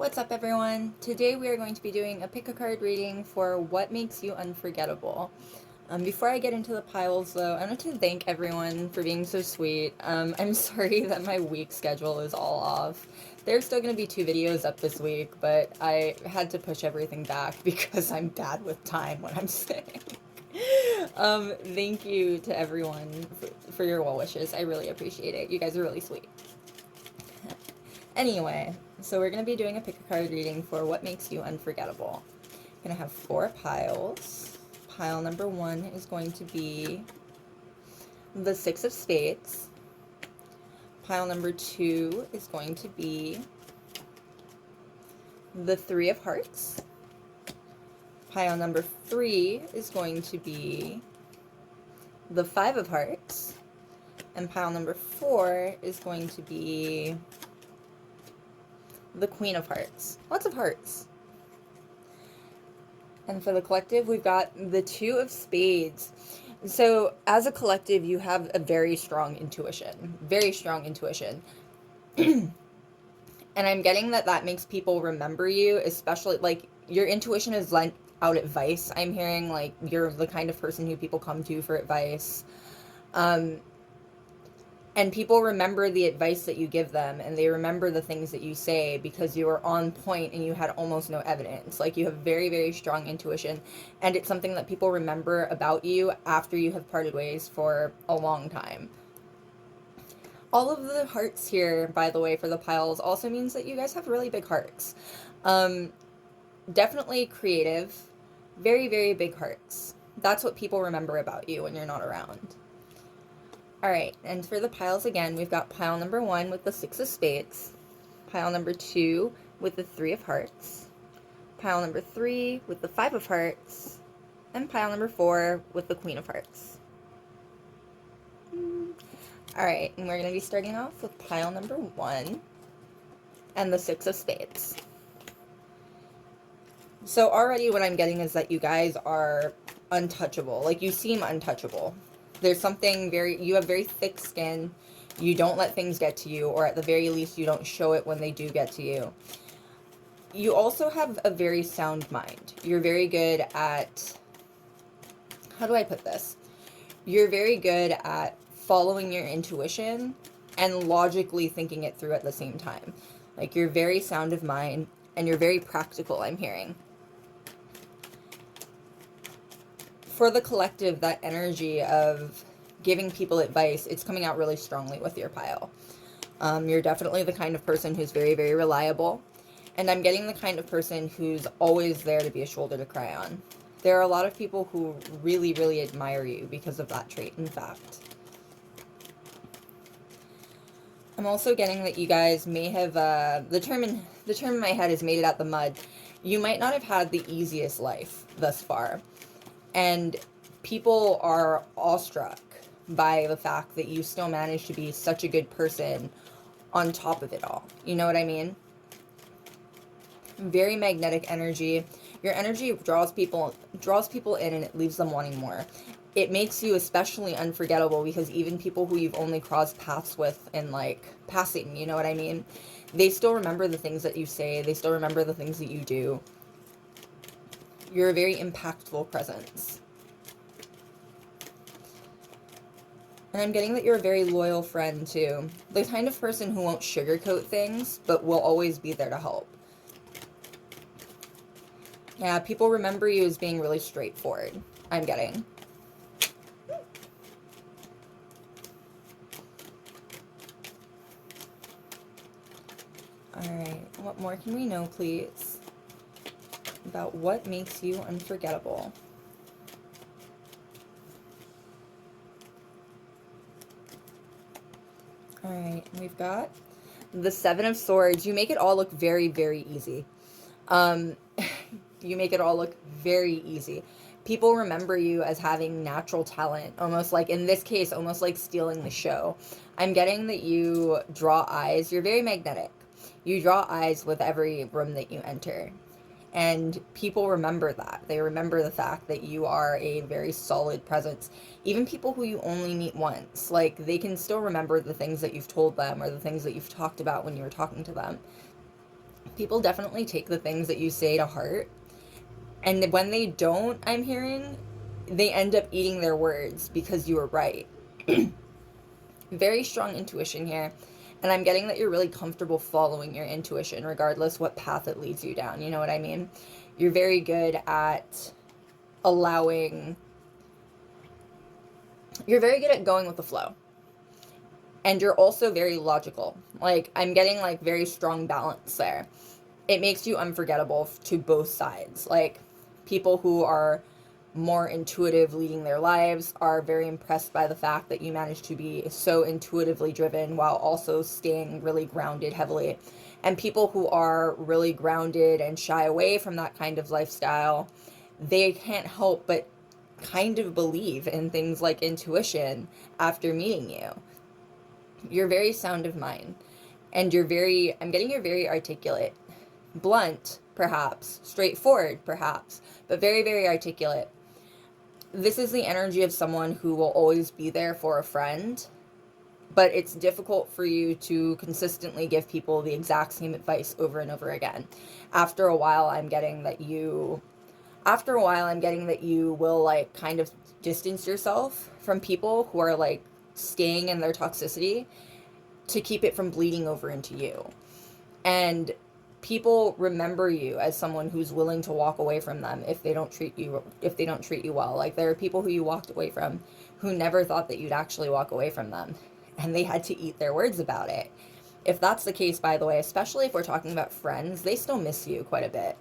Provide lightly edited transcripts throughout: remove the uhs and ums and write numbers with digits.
What's up, everyone? Today we are going to be doing a pick-a-card reading for what makes you unforgettable. Before I get into the piles, though, I want to thank everyone for being so sweet. I'm sorry that my week schedule is all off. There's still going to be 2 videos up this week, but I had to push everything back because I'm bad with time when I'm sick. Thank you to everyone for your well wishes. I really appreciate it. You guys are really sweet. Anyway, so we're going to be doing a pick-a-card reading for what makes you unforgettable. I'm going to have 4 piles. Pile number 1 is going to be the 6 of spades. Pile number 2 is going to be the 3 of hearts. Pile number 3 is going to be the 5 of hearts. And pile number 4 is going to be the Queen of Hearts. Lots of hearts. And for the collective, we've got the 2 of spades. So as a collective, you have a very strong intuition. Very strong intuition. And I'm getting that makes people remember you, especially, like, your intuition is lent out advice. I'm hearing, like, you're the kind of person who people come to for advice. And people remember the advice that you give them, and they remember the things that you say because you were on point and you had almost no evidence. Like, you have very, very strong intuition, and it's something that people remember about you after you have parted ways for a long time. All of the hearts here, by the way, for the piles also means that you guys have really big hearts. Definitely creative, very, very big hearts. That's what people remember about you when you're not around. Alright, and for the piles again, we've got pile number 1 with the 6 of spades, pile number 2 with the 3 of hearts, pile number 3 with the 5 of hearts, and pile number 4 with the Queen of Hearts. Alright, and we're going to be starting off with pile number 1 and the 6 of spades. So already what I'm getting is that you guys are untouchable. Like, you seem untouchable. There's something you have very thick skin. You don't let things get to you, or at the very least, you don't show it when they do get to you. You also have a very sound mind. You're very good at, how do I put this? You're very good at following your intuition and logically thinking it through at the same time. Like, you're very sound of mind, and you're very practical, I'm hearing. For the collective, that energy of giving people advice, it's coming out really strongly with your pile. You're definitely the kind of person who's very, very reliable. And I'm getting the kind of person who's always there to be a shoulder to cry on. There are a lot of people who really, really admire you because of that trait, in fact. I'm also getting that you guys may have, the term in my head is made it out the mud. You might not have had the easiest life thus far. And people are awestruck by the fact that you still manage to be such a good person on top of it all. You know what I mean? Very magnetic energy. Your energy draws people in, and it leaves them wanting more. It makes you especially unforgettable because even people who you've only crossed paths with in, like, passing, you know what I mean? They still remember the things that you say. They still remember the things that you do. You're a very impactful presence. And I'm getting that you're a very loyal friend, too. The kind of person who won't sugarcoat things, but will always be there to help. Yeah, people remember you as being really straightforward, I'm getting. Alright, what more can we know, please, about what makes you unforgettable? Alright, we've got the 7 of Swords. You make it all look very, very easy. You make it all look very easy. People remember you as having natural talent, almost like, in this case, almost like stealing the show. I'm getting that you draw eyes. You're very magnetic. You draw eyes with every room that you enter. And people remember that. They remember the fact that you are a very solid presence. Even people who you only meet once, like, they can still remember the things that you've told them or the things that you've talked about when you were talking to them. People definitely take the things that you say to heart. And when they don't, I'm hearing, they end up eating their words because you were right. Very strong intuition here. And I'm getting that you're really comfortable following your intuition, regardless what path it leads you down. You know what I mean? You're very good at allowing, you're very good at going with the flow. And you're also very logical. Like, I'm getting like very strong balance there. It makes you unforgettable to both sides. Like, people who are more intuitive leading their lives are very impressed by the fact that you manage to be so intuitively driven while also staying really grounded heavily. And people who are really grounded and shy away from that kind of lifestyle, they can't help but kind of believe in things like intuition after meeting you. You're very sound of mind, and I'm getting you're very articulate. Blunt, perhaps. Straightforward, perhaps. But very, very articulate. This is the energy of someone who will always be there for a friend, but it's difficult for you to consistently give people the exact same advice over and over again. After a while, I'm getting that you will like kind of distance yourself from people who are like staying in their toxicity to keep it from bleeding over into you. And people remember you as someone who's willing to walk away from them if they don't treat you well. Like, there are people who you walked away from who never thought that you'd actually walk away from them, and they had to eat their words about it. If that's the case, by the way, especially if we're talking about friends, they still miss you quite a bit.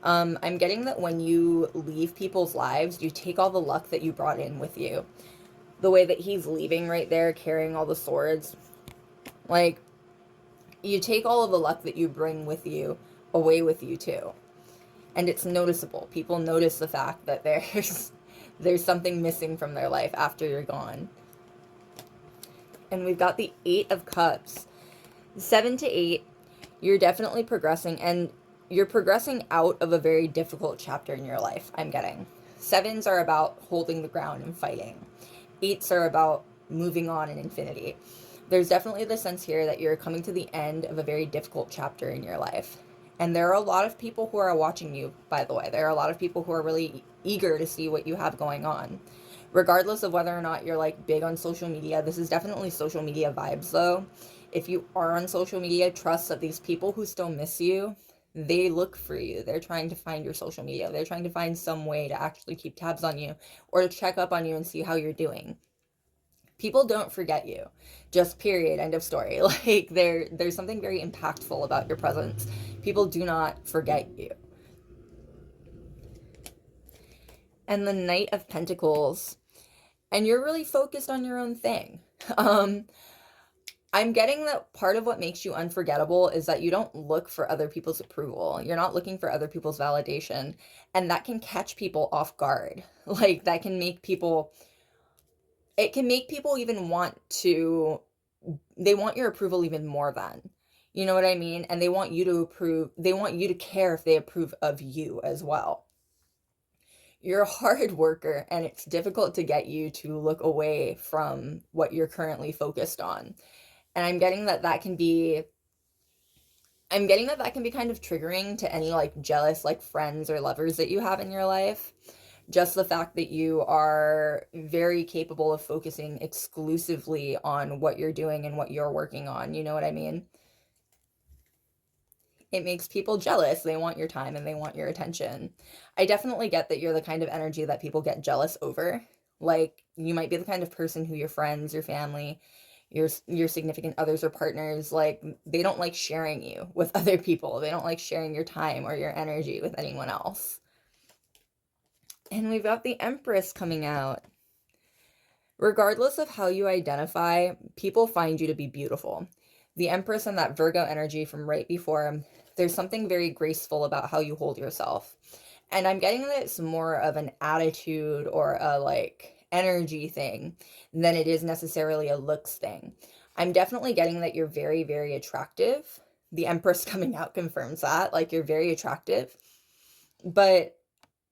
I'm getting that when you leave people's lives, you take all the luck that you brought in with you. The way that he's leaving right there, carrying all the swords, like, you take all of the luck that you bring with you away with you too. And it's noticeable. People notice the fact that there's something missing from their life after you're gone. And we've got the 8 of Cups. 7 to 8, you're definitely progressing, and you're progressing out of a very difficult chapter in your life, I'm getting. 7s are about holding the ground and fighting. 8s are about moving on in infinity. There's definitely the sense here that you're coming to the end of a very difficult chapter in your life. And there are a lot of people who are watching you, by the way. There are a lot of people who are really eager to see what you have going on. Regardless of whether or not you're like big on social media, this is definitely social media vibes though. If you are on social media, trust that these people who still miss you, they look for you. They're trying to find your social media. They're trying to find some way to actually keep tabs on you or to check up on you and see how you're doing. People don't forget you. Just period, end of story. Like, there's something very impactful about your presence. People do not forget you. And the Knight of Pentacles, and you're really focused on your own thing. I'm getting that part of what makes you unforgettable is that you don't look for other people's approval. You're not looking for other people's validation, and that can catch people off guard. Like, that can make people, it can make people even want to, they want your approval even more than, you know what I mean? And they want you to approve, they want you to care if they approve of you as well. You're a hard worker, and it's difficult to get you to look away from what you're currently focused on. And I'm getting that that can be kind of triggering to any like jealous like friends or lovers that you have in your life. Just the fact that you are very capable of focusing exclusively on what you're doing and what you're working on. You know what I mean? It makes people jealous. They want your time and they want your attention. I definitely get that you're the kind of energy that people get jealous over. Like, you might be the kind of person who your friends, your family, your significant others or partners, like, they don't like sharing you with other people. They don't like sharing your time or your energy with anyone else. And we've got the Empress coming out. Regardless of how you identify, people find you to be beautiful. The Empress and that Virgo energy from right before, there's something very graceful about how you hold yourself. And I'm getting that it's more of an attitude or a like energy thing than it is necessarily a looks thing. I'm definitely getting that you're very, very attractive. The Empress coming out confirms that. Like, you're very attractive. But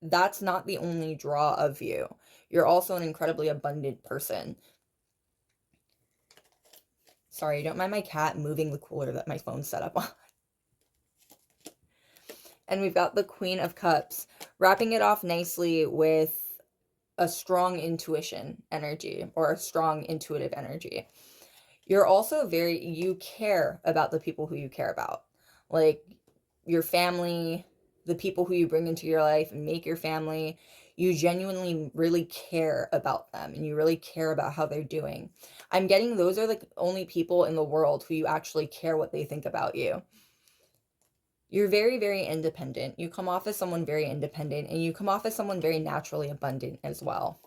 that's not the only draw of you. You're also an incredibly abundant person. Sorry, don't mind my cat moving the cooler that my phone's set up on. And we've got the Queen of Cups, wrapping it off nicely with a strong intuition energy, or a strong intuitive energy. You're also you care about the people who you care about. Like your family, the people who you bring into your life and make your family. You genuinely really care about them, and you really care about how they're doing. I'm getting those are the only people in the world who you actually care what they think about you. You're very, very independent. You come off as someone very independent, and you come off as someone very naturally abundant as well.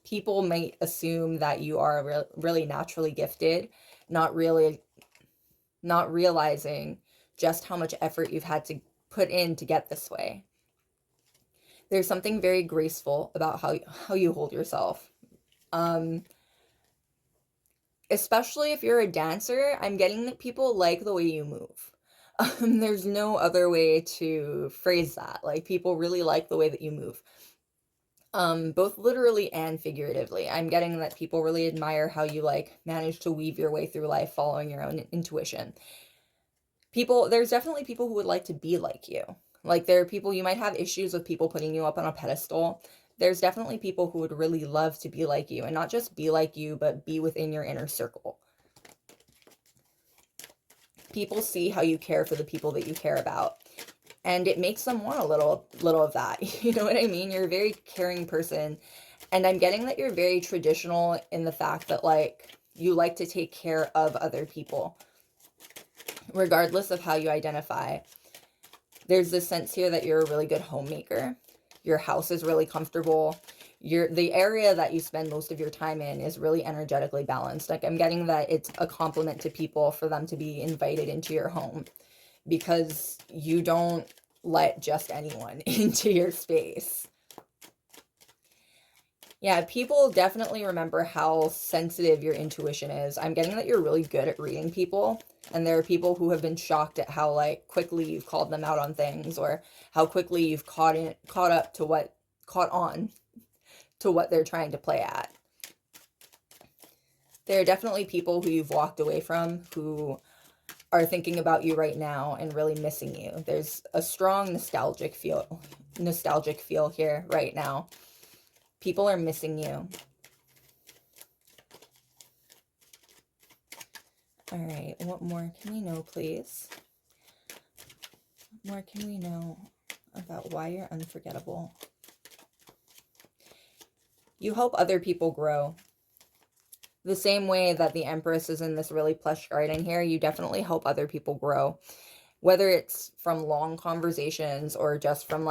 People might assume that you are really naturally gifted, not realizing just how much effort you've had to put in to get this way. There's something very graceful about how you hold yourself. Especially if you're a dancer, I'm getting that people like the way you move. There's no other way to phrase that. Like, people really like the way that you move. Both literally and figuratively. I'm getting that people really admire how you manage to weave your way through life following your own intuition. There's definitely people who would like to be like you. Like, there are people, you might have issues with people putting you up on a pedestal. There's definitely people who would really love to be like you, and not just be like you, but be within your inner circle. People see how you care for the people that you care about, and it makes them want a little of that. You know what I mean? You're a very caring person, and I'm getting that you're very traditional in the fact that you like to take care of other people, regardless of how you identify. There's this sense here that you're a really good homemaker. Your house is really comfortable. The area that you spend most of your time in is really energetically balanced. Like, I'm getting that it's a compliment to people for them to be invited into your home, because you don't let just anyone into your space. Yeah, people definitely remember how sensitive your intuition is. I'm getting that you're really good at reading people, and there are people who have been shocked at how quickly you've called them out on things, or how quickly you've caught on to what they're trying to play at. There are definitely people who you've walked away from who are thinking about you right now and really missing you. There's a strong nostalgic feel here right now. People are missing you. All right, what more can we know, please? What more can we know about why you're unforgettable? You help other people grow. The same way that the Empress is in this really plush garden here, you definitely help other people grow. Whether it's from long conversations or just from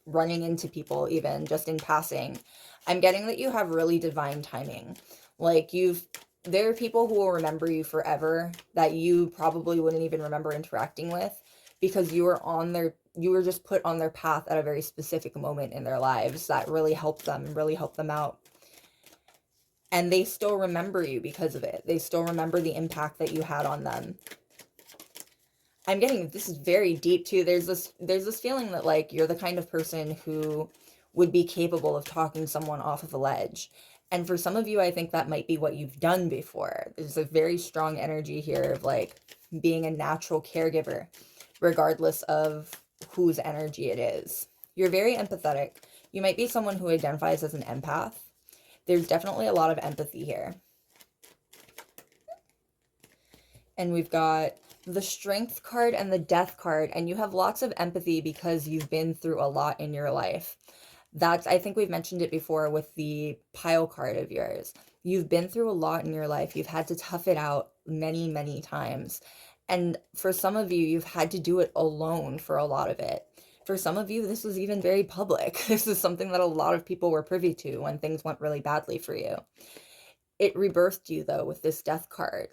running into people, even just in passing. I'm getting that you have really divine timing. There are people who will remember you forever that you probably wouldn't even remember interacting with, because you were just put on their path at a very specific moment in their lives that really helped them out. And they still remember you because of it. They still remember the impact that you had on them. I'm getting, this is very deep too. There's this feeling that you're the kind of person who would be capable of talking someone off of a ledge. And for some of you, I think that might be what you've done before. There's a very strong energy here of being a natural caregiver, regardless of whose energy it is. You're very empathetic. You might be someone who identifies as an empath. There's definitely a lot of empathy here. And we've got the Strength card and the Death card, and you have lots of empathy because you've been through a lot in your life. I think we've mentioned it before with the Pile card of yours. You've been through a lot in your life. You've had to tough it out many, many times. And for some of you, you've had to do it alone for a lot of it. For some of you, this was even very public. This is something that a lot of people were privy to when things went really badly for you. It rebirthed you, though, with this Death card.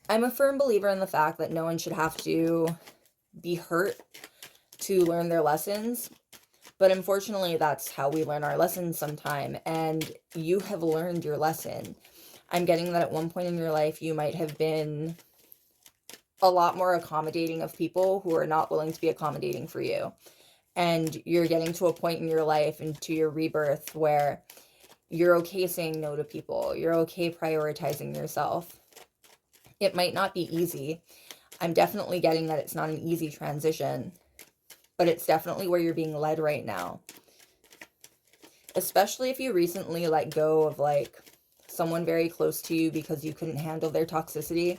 I'm a firm believer in the fact that no one should have to be hurt to learn their lessons. But unfortunately, that's how we learn our lessons sometime. And you have learned your lesson. I'm getting that at one point in your life, you might have been a lot more accommodating of people who are not willing to be accommodating for you. And you're getting to a point in your life and to your rebirth where you're okay saying no to people. You're okay prioritizing yourself. It might not be easy. I'm definitely getting that it's not an easy transition, but it's definitely where you're being led right now. Especially if you recently let go of like someone very close to you because you couldn't handle their toxicity.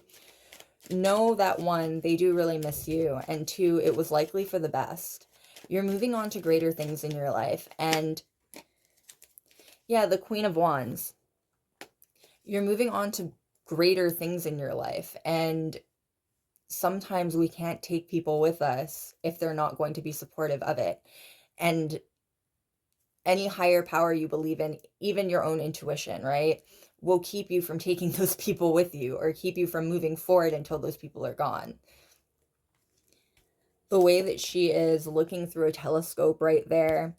Know that one, they do really miss you, and two, it was likely for the best. You're moving on to greater things in your life, and yeah, the Queen of Wands. You're moving on to greater things in your life, and sometimes we can't take people with us if they're not going to be supportive of it. And any higher power you believe in, even your own intuition, right, will keep you from taking those people with you, or keep you from moving forward until those people are gone. The way that she is looking through a telescope right there,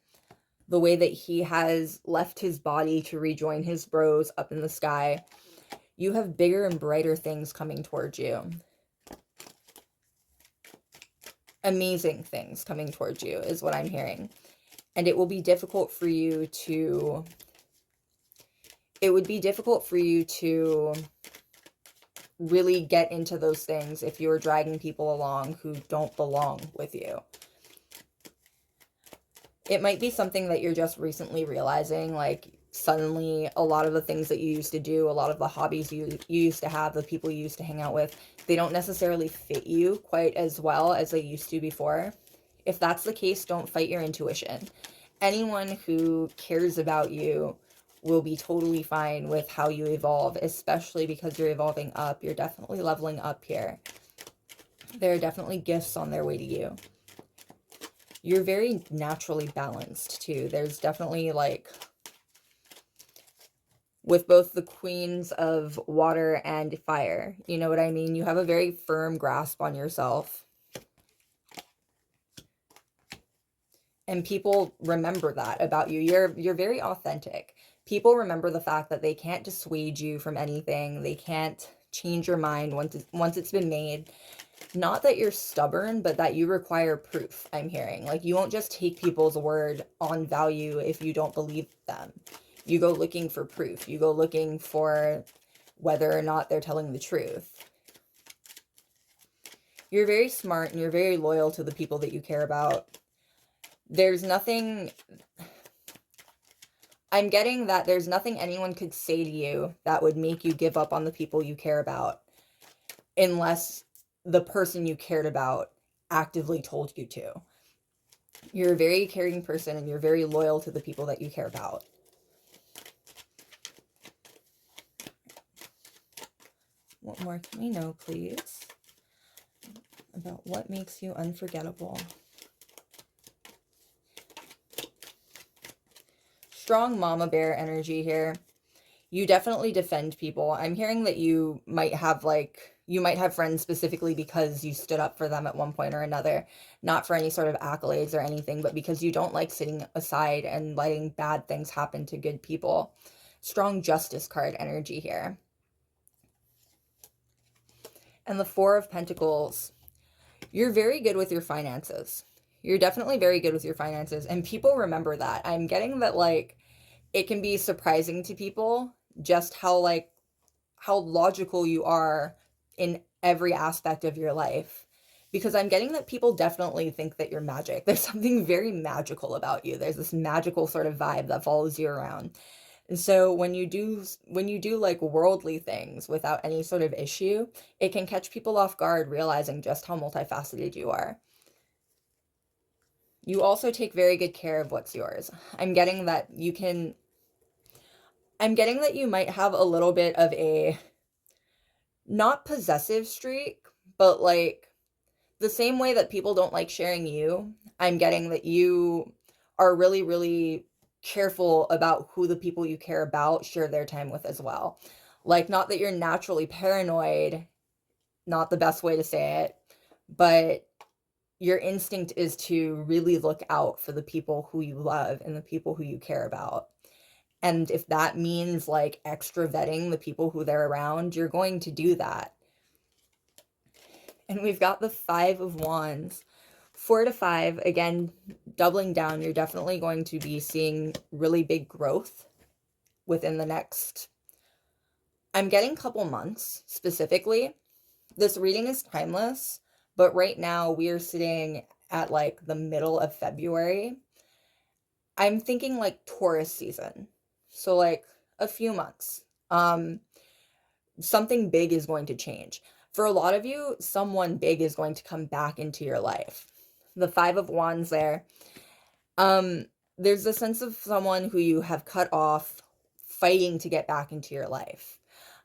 the way that he has left his body to rejoin his bros up in the sky, you have bigger and brighter things coming towards you. Amazing things coming towards you is what I'm hearing. And it will be difficult for you to, really get into those things if you're dragging people along who don't belong with you. It might be something that you're just recently realizing, like suddenly a lot of the things that you used to do, a lot of the hobbies you used to have, the people you used to hang out with, they don't necessarily fit you quite as well as they used to before. If that's the case, don't fight your intuition. Anyone who cares about you will be totally fine with how you evolve, especially because you're evolving up. You're definitely leveling up here. There are definitely gifts on their way to you. You're very naturally balanced too. There's definitely like, with both the queens of water and fire, you know what I mean? You have a very firm grasp on yourself. And people remember that about you. You're very authentic. People remember the fact that they can't dissuade you from anything. They can't change your mind once it's been made. Not that you're stubborn, but that you require proof, I'm hearing. Like, you won't just take people's word on value if you don't believe them. You go looking for proof. You go looking for whether or not they're telling the truth. You're very smart and you're very loyal to the people that you care about. There's nothing... I'm getting that there's nothing anyone could say to you that would make you give up on the people you care about, unless the person you cared about actively told you to. You're a very caring person and you're very loyal to the people that you care about. What more can we know, please, about what makes you unforgettable? Strong mama bear energy here. You definitely defend people. I'm hearing that you might have friends specifically because you stood up for them at one point or another, not for any sort of accolades or anything, but because you don't like sitting aside and letting bad things happen to good people. Strong justice card energy here. And the Four of Pentacles. You're very good with your finances. You're definitely very good with your finances, and people remember that. I'm getting that, like, it can be surprising to people just how logical you are in every aspect of your life. Because I'm getting that people definitely think that you're magic. There's something very magical about you. There's this magical sort of vibe that follows you around. And so when you do like worldly things without any sort of issue, it can catch people off guard, realizing just how multifaceted you are. You also take very good care of what's yours. I'm getting that you might have a little bit of a, not possessive streak, but like the same way that people don't like sharing you, I'm getting that you are really, really careful about who the people you care about share their time with as well. Like, not that you're naturally paranoid, not the best way to say it, but your instinct is to really look out for the people who you love and the people who you care about. And if that means like extra vetting the people who they're around, you're going to do that. And we've got the Five of Wands. 4 to 5, again, doubling down. You're definitely going to be seeing really big growth within the next, I'm getting couple months specifically. This reading is timeless, but right now we are sitting at like the middle of February. I'm thinking like Taurus season. So like a few months. Something big is going to change. For a lot of you, someone big is going to come back into your life. The 5 of Wands there. There's a sense of someone who you have cut off fighting to get back into your life.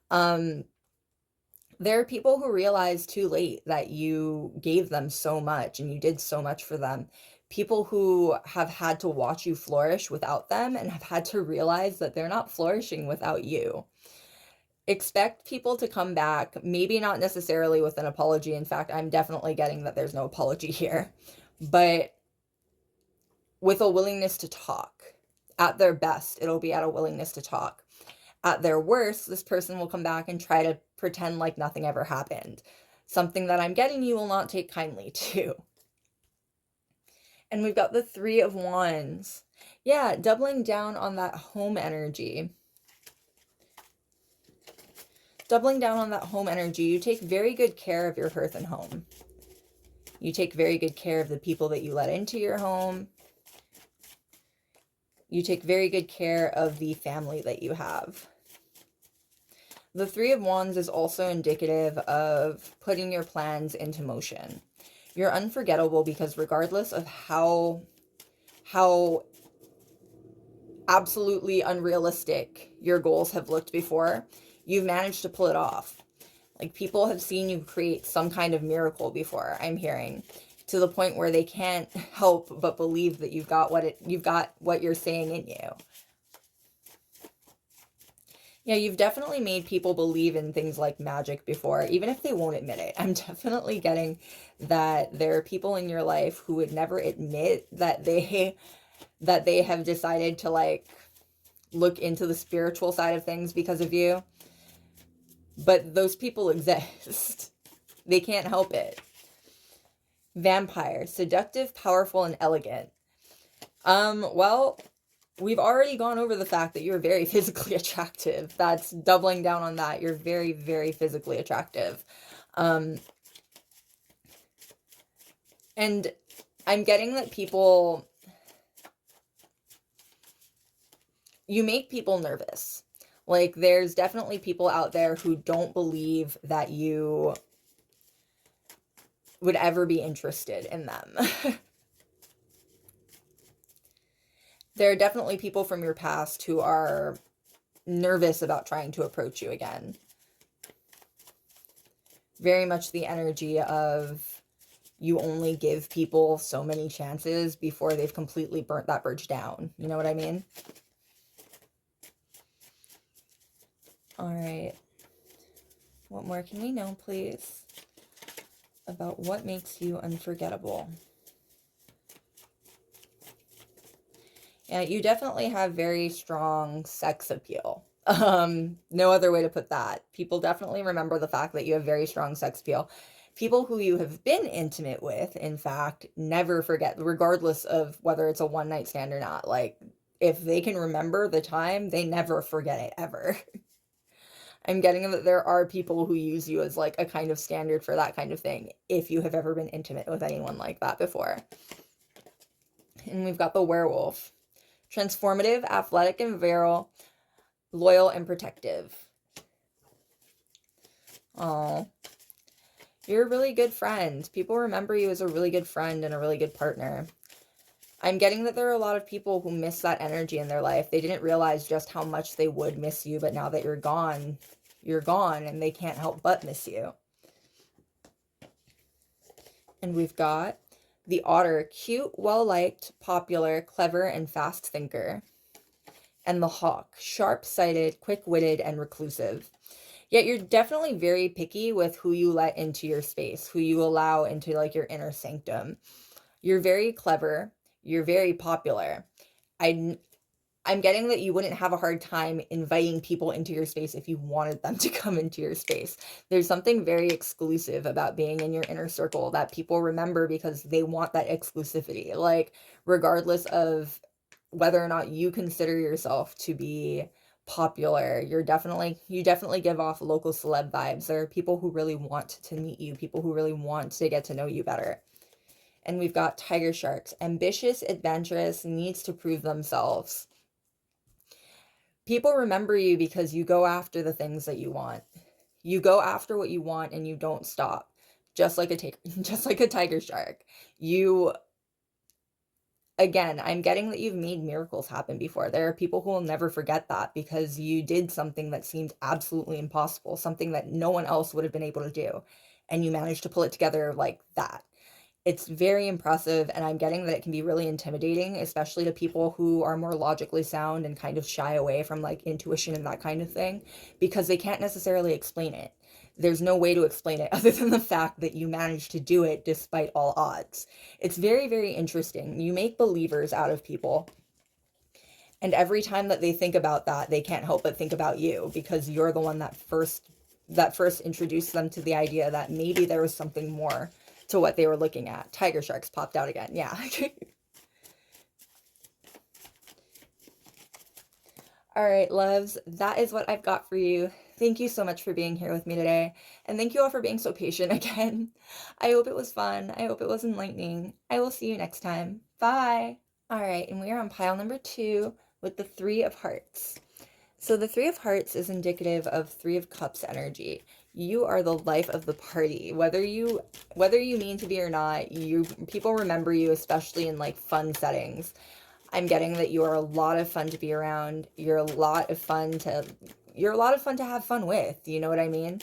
There are people who realize too late that you gave them so much and you did so much for them. People who have had to watch you flourish without them and have had to realize that they're not flourishing without you. Expect people to come back, maybe not necessarily with an apology. In fact, I'm definitely getting that there's no apology here, but with a willingness to talk. At their best, it'll be at a willingness to talk. At their worst, this person will come back and try to pretend like nothing ever happened. Something that I'm getting you will not take kindly to. And we've got the 3 of Wands. Yeah, doubling down on that home energy. Doubling down on that home energy. You take very good care of your hearth and home. You take very good care of the people that you let into your home. You take very good care of the family that you have. The 3 of Wands is also indicative of putting your plans into motion. You're unforgettable because regardless of how absolutely unrealistic your goals have looked before, you've managed to pull it off. Like, people have seen you create some kind of miracle before, I'm hearing, to the point where they can't help but believe that you've got what you're saying in you. Yeah, you've definitely made people believe in things like magic before, even if they won't admit it. I'm definitely getting that there are people in your life who would never admit that they have decided to like look into the spiritual side of things because of you. But those people exist. They can't help it. Vampire, seductive, powerful, and elegant. Well, we've already gone over the fact that you're very physically attractive. That's doubling down on that. You're very, very physically attractive. And I'm getting that you make people nervous. Like, there's definitely people out there who don't believe that you would ever be interested in them. There are definitely people from your past who are nervous about trying to approach you again. Very much the energy of you only give people so many chances before they've completely burnt that bridge down. You know what I mean? All right. What more can we know, please, about what makes you unforgettable? Yeah, you definitely have very strong sex appeal. No other way to put that. People definitely remember the fact that you have very strong sex appeal. People who you have been intimate with, in fact, never forget, regardless of whether it's a one-night stand or not. Like, if they can remember the time, they never forget it, ever. I'm getting that there are people who use you as like a kind of standard for that kind of thing, if you have ever been intimate with anyone like that before. And we've got the werewolf. Transformative, athletic and virile, loyal and protective. Oh, you're a really good friend. People remember you as a really good friend and a really good partner. I'm getting that there are a lot of people who miss that energy in their life. They didn't realize just how much they would miss you, but now that you're gone, and they can't help but miss you. And we've got the otter, cute, well-liked, popular, clever, and fast thinker. And the hawk, sharp-sighted, quick-witted, and reclusive. Yet you're definitely very picky with who you let into your space, who you allow into like your inner sanctum. You're very clever. You're very popular. I'm getting that you wouldn't have a hard time inviting people into your space if you wanted them to come into your space. There's something very exclusive about being in your inner circle that people remember because they want that exclusivity. Like, regardless of whether or not you consider yourself to be popular. You definitely give off local celeb vibes. There are people who really want to meet you, people who really want to get to know you better. And we've got tiger sharks, ambitious, adventurous, needs to prove themselves. People remember you because you go after the things that you want. You go after what you want and you don't stop. Just like just like a tiger shark. Again, I'm getting that you've made miracles happen before. There are people who will never forget that because you did something that seemed absolutely impossible, something that no one else would have been able to do, and you managed to pull it together like that. It's very impressive, and I'm getting that it can be really intimidating, especially to people who are more logically sound and kind of shy away from like intuition and that kind of thing, because they can't necessarily explain it. There's no way to explain it other than the fact that you managed to do it despite all odds. It's very, very interesting. You make believers out of people. And every time that they think about that, they can't help but think about you because you're the one that first introduced them to the idea that maybe there was something more to what they were looking at. Tiger sharks popped out again. Yeah. All right, loves, that is what I've got for you. Thank you so much for being here with me today. And thank you all for being so patient again. I hope it was fun. I hope it was enlightening. I will see you next time. Bye. All right, and we are on pile number 2 with the 3 of Hearts. So the 3 of Hearts is indicative of 3 of Cups energy. You are the life of the party. Whether you mean to be or not, people remember you, especially in like fun settings. I'm getting that you are a lot of fun to be around. You're a lot of fun to have fun with. You know what I mean?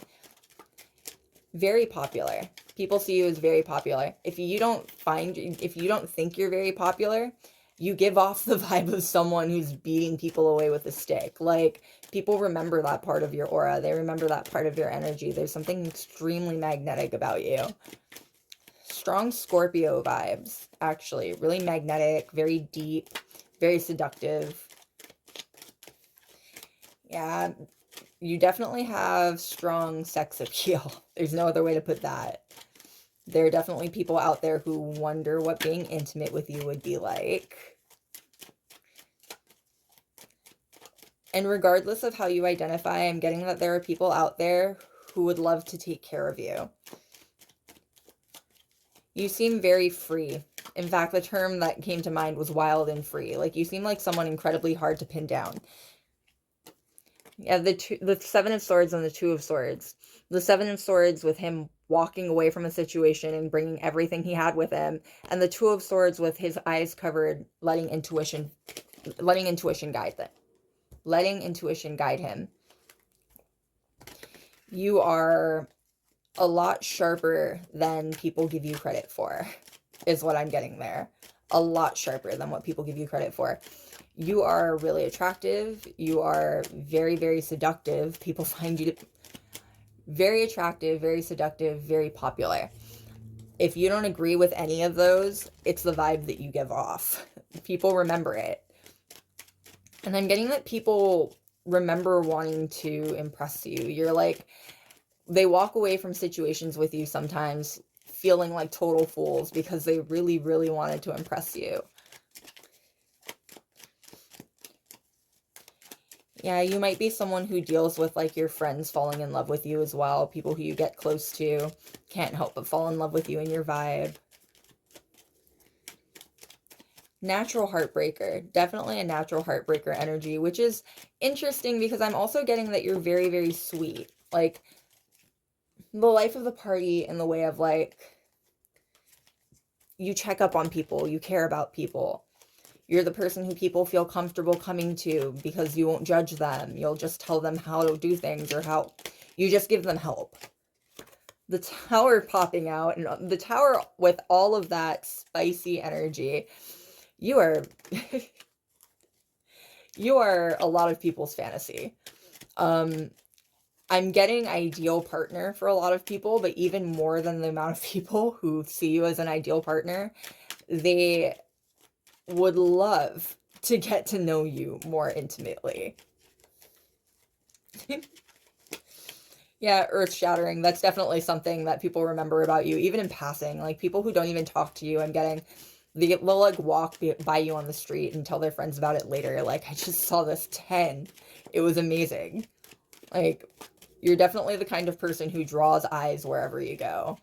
Very popular. People see you as very popular. If you don't think you're very popular, you give off the vibe of someone who's beating people away with a stick. Like, people remember that part of your aura. They remember that part of your energy. There's something extremely magnetic about you. Strong Scorpio vibes, actually. Really magnetic, very deep, very seductive. Yeah, you definitely have strong sex appeal. There's no other way to put that. There are definitely people out there who wonder what being intimate with you would be like. And regardless of how you identify, I'm getting that there are people out there who would love to take care of you. You seem very free. In fact, the term that came to mind was wild and free. Like, you seem like someone incredibly hard to pin down. Yeah, the 7 of Swords and the 2 of Swords. The 7 of Swords with him walking away from a situation and bringing everything he had with him. And the 2 of Swords with his eyes covered, letting intuition guide them. Letting intuition guide him. You are a lot sharper than people give you credit for, is what I'm getting there. A lot sharper than what people give you credit for. You are really attractive. You are very, very seductive. People find you very attractive, very seductive, very popular. If you don't agree with any of those, it's the vibe that you give off. People remember it. And I'm getting that people remember wanting to impress you. You're like, they walk away from situations with you sometimes feeling like total fools because they really, really wanted to impress you. Yeah, you might be someone who deals with like your friends falling in love with you as well. People who you get close to can't help but fall in love with you and your vibe. Natural heartbreaker. Definitely a natural heartbreaker energy, which is interesting because I'm also getting that you're very, very sweet. Like, the life of the party in the way of like, you check up on people, you care about people. You're the person who people feel comfortable coming to because you won't judge them. You'll just tell them how to do things or how you just give them help. The Tower popping out, and the Tower with all of that spicy energy. You are you are a lot of people's fantasy. I'm getting ideal partner for a lot of people, but even more than the amount of people who see you as an ideal partner, they would love to get to know you more intimately. Yeah, earth-shattering. That's definitely something that people remember about you, even in passing. Like, people who don't even talk to you, I'm getting, They'll like walk by you on the street and tell their friends about it later. Like, I just saw this 10. It was amazing. Like, you're definitely the kind of person who draws eyes wherever you go.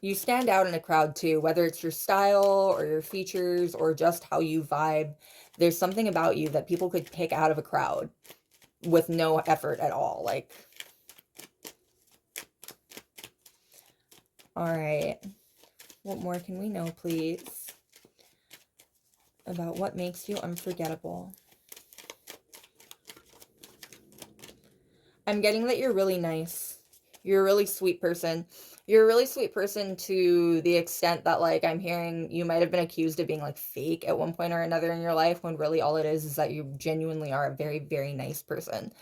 You stand out in a crowd too, whether it's your style or your features or just how you vibe. There's something about you that people could pick out of a crowd with no effort at all. Like, all right. What more can we know, please, about what makes you unforgettable? I'm getting that you're really nice. You're a really sweet person. You're a really sweet person to the extent that, like, I'm hearing you might have been accused of being, like, fake at one point or another in your life, when really all it is that you genuinely are a very, very nice person.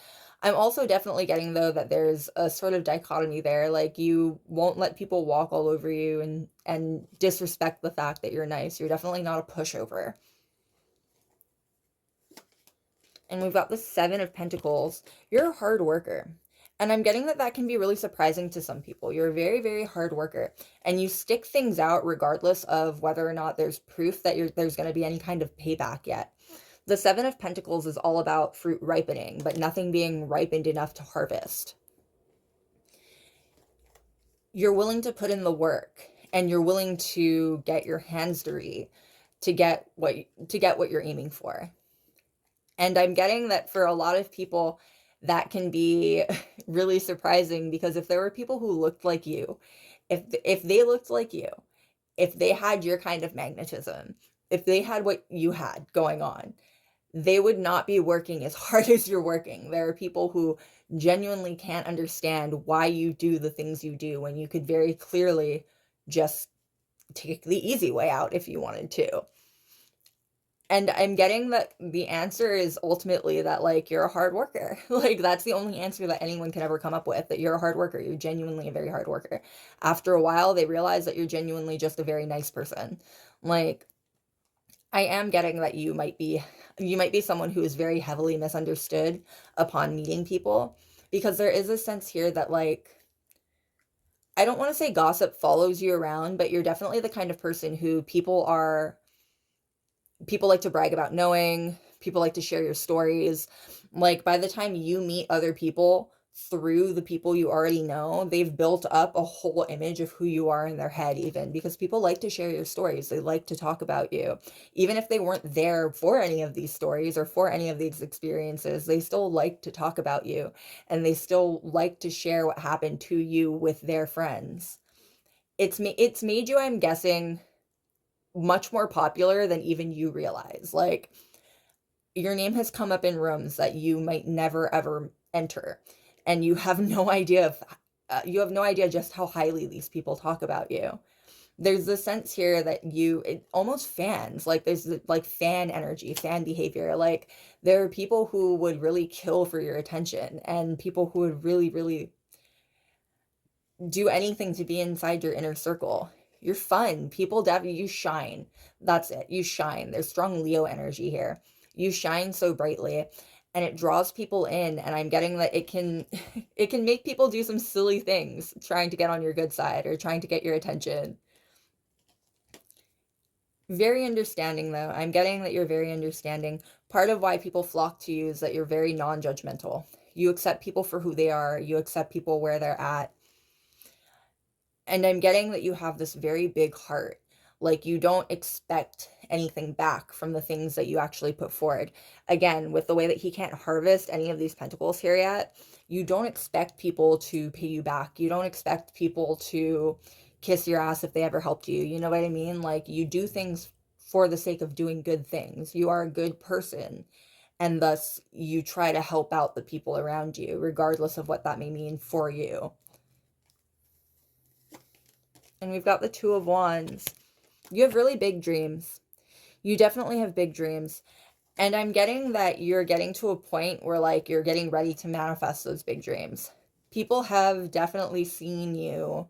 I'm also definitely getting, though, that there's a sort of dichotomy there. Like, you won't let people walk all over you and disrespect the fact that you're nice. You're definitely not a pushover. And we've got the Seven of Pentacles. You're a hard worker. And I'm getting that that can be really surprising to some people. You're a very, very hard worker. And you stick things out regardless of whether or not there's proof that there's going to be any kind of payback yet. The Seven of Pentacles is all about fruit ripening, but nothing being ripened enough to harvest. You're willing to put in the work, and you're willing to get your hands dirty to get what you're aiming for. And I'm getting that for a lot of people, that can be really surprising, because if there were people who looked like you, if they looked like you, if they had your kind of magnetism, if they had what you had going on, they would not be working as hard as you're working. There are people who genuinely can't understand why you do the things you do, when you could very clearly just take the easy way out if you wanted to. And I'm getting that the answer is ultimately that, like, you're a hard worker. Like, that's the only answer that anyone can ever come up with, that you're a hard worker. You're genuinely a very hard worker. After a while, they realize that you're genuinely just a very nice person. Like, I am getting that you might be someone who is very heavily misunderstood upon meeting people, because there is a sense here that, like, I don't want to say gossip follows you around, but you're definitely the kind of person who people like to brag about knowing, people like to share your stories. Like, by the time you meet other people through the people you already know, they've built up a whole image of who you are in their head, even because people like to share your stories. They like to talk about you. Even if they weren't there for any of these stories or for any of these experiences, they still like to talk about you, and they still like to share what happened to you with their friends. It's made you, I'm guessing, much more popular than even you realize. Like, your name has come up in rooms that you might never ever enter, and you have no idea just how highly these people talk about you. There's the sense here that it almost fans, like, there's like fan energy, fan behavior. Like, there are people who would really kill for your attention, and people who would really, really do anything to be inside your inner circle. You're fun. You shine. That's it. You shine. There's strong Leo energy here. You shine so brightly, and it draws people in, and I'm getting that it can it can make people do some silly things trying to get on your good side or trying to get your attention. Very understanding, though. I'm getting that you're very understanding. Part of why people flock to you is that you're very non-judgmental. You accept people for who they are. You accept people where they're at. And I'm getting that you have this very big heart. Like, you don't expect anything back from the things that you actually put forward. Again, with the way that he can't harvest any of these pentacles here yet, you don't expect people to pay you back. You don't expect people to kiss your ass if they ever helped you. You know what I mean? Like, you do things for the sake of doing good things. You are a good person, and thus you try to help out the people around you, regardless of what that may mean for you. And we've got the Two of Wands. You have really big dreams. You definitely have big dreams. And I'm getting that you're getting to a point where, like, you're getting ready to manifest those big dreams. People have definitely seen you.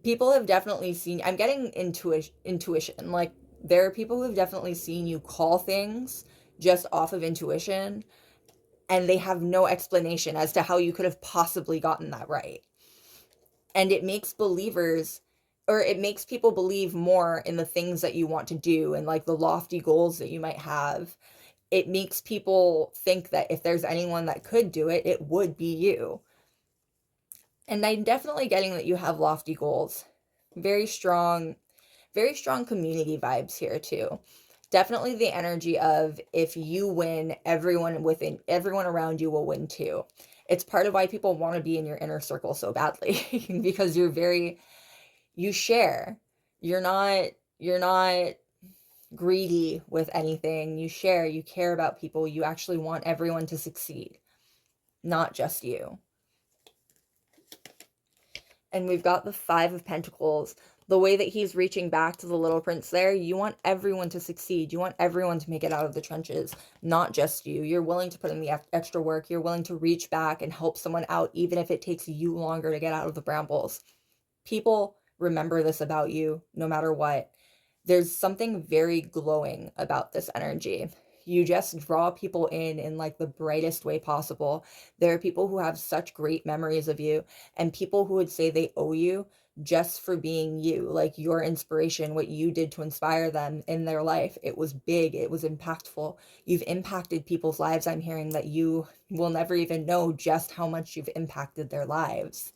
I'm getting intuition. Like, there are people who've definitely seen you call things just off of intuition, and they have no explanation as to how you could have possibly gotten that right. And it makes believers or it makes people believe more in the things that you want to do and like the lofty goals that you might have. It makes people think that if there's anyone that could do it, it would be you. And I'm definitely getting that you have lofty goals. Very strong, very strong community vibes here too. Definitely the energy of if you win, everyone around you will win too. It's part of why people want to be in your inner circle so badly because you share. You're not greedy with anything. You share, you care about people. You actually want everyone to succeed, not just you. And we've got the Five of Pentacles. The way that he's reaching back to the little prince there, you want everyone to succeed. You want everyone to make it out of the trenches, not just you. You're willing to put in the extra work. You're willing to reach back and help someone out, even if it takes you longer to get out of the brambles. People remember this about you no matter what. There's something very glowing about this energy. You just draw people in like the brightest way possible. There are people who have such great memories of you, and people who would say they owe you just for being you, like your inspiration, what you did to inspire them in their life. It was big, it was impactful. You've impacted people's lives. I'm hearing that you will never even know just how much you've impacted their lives.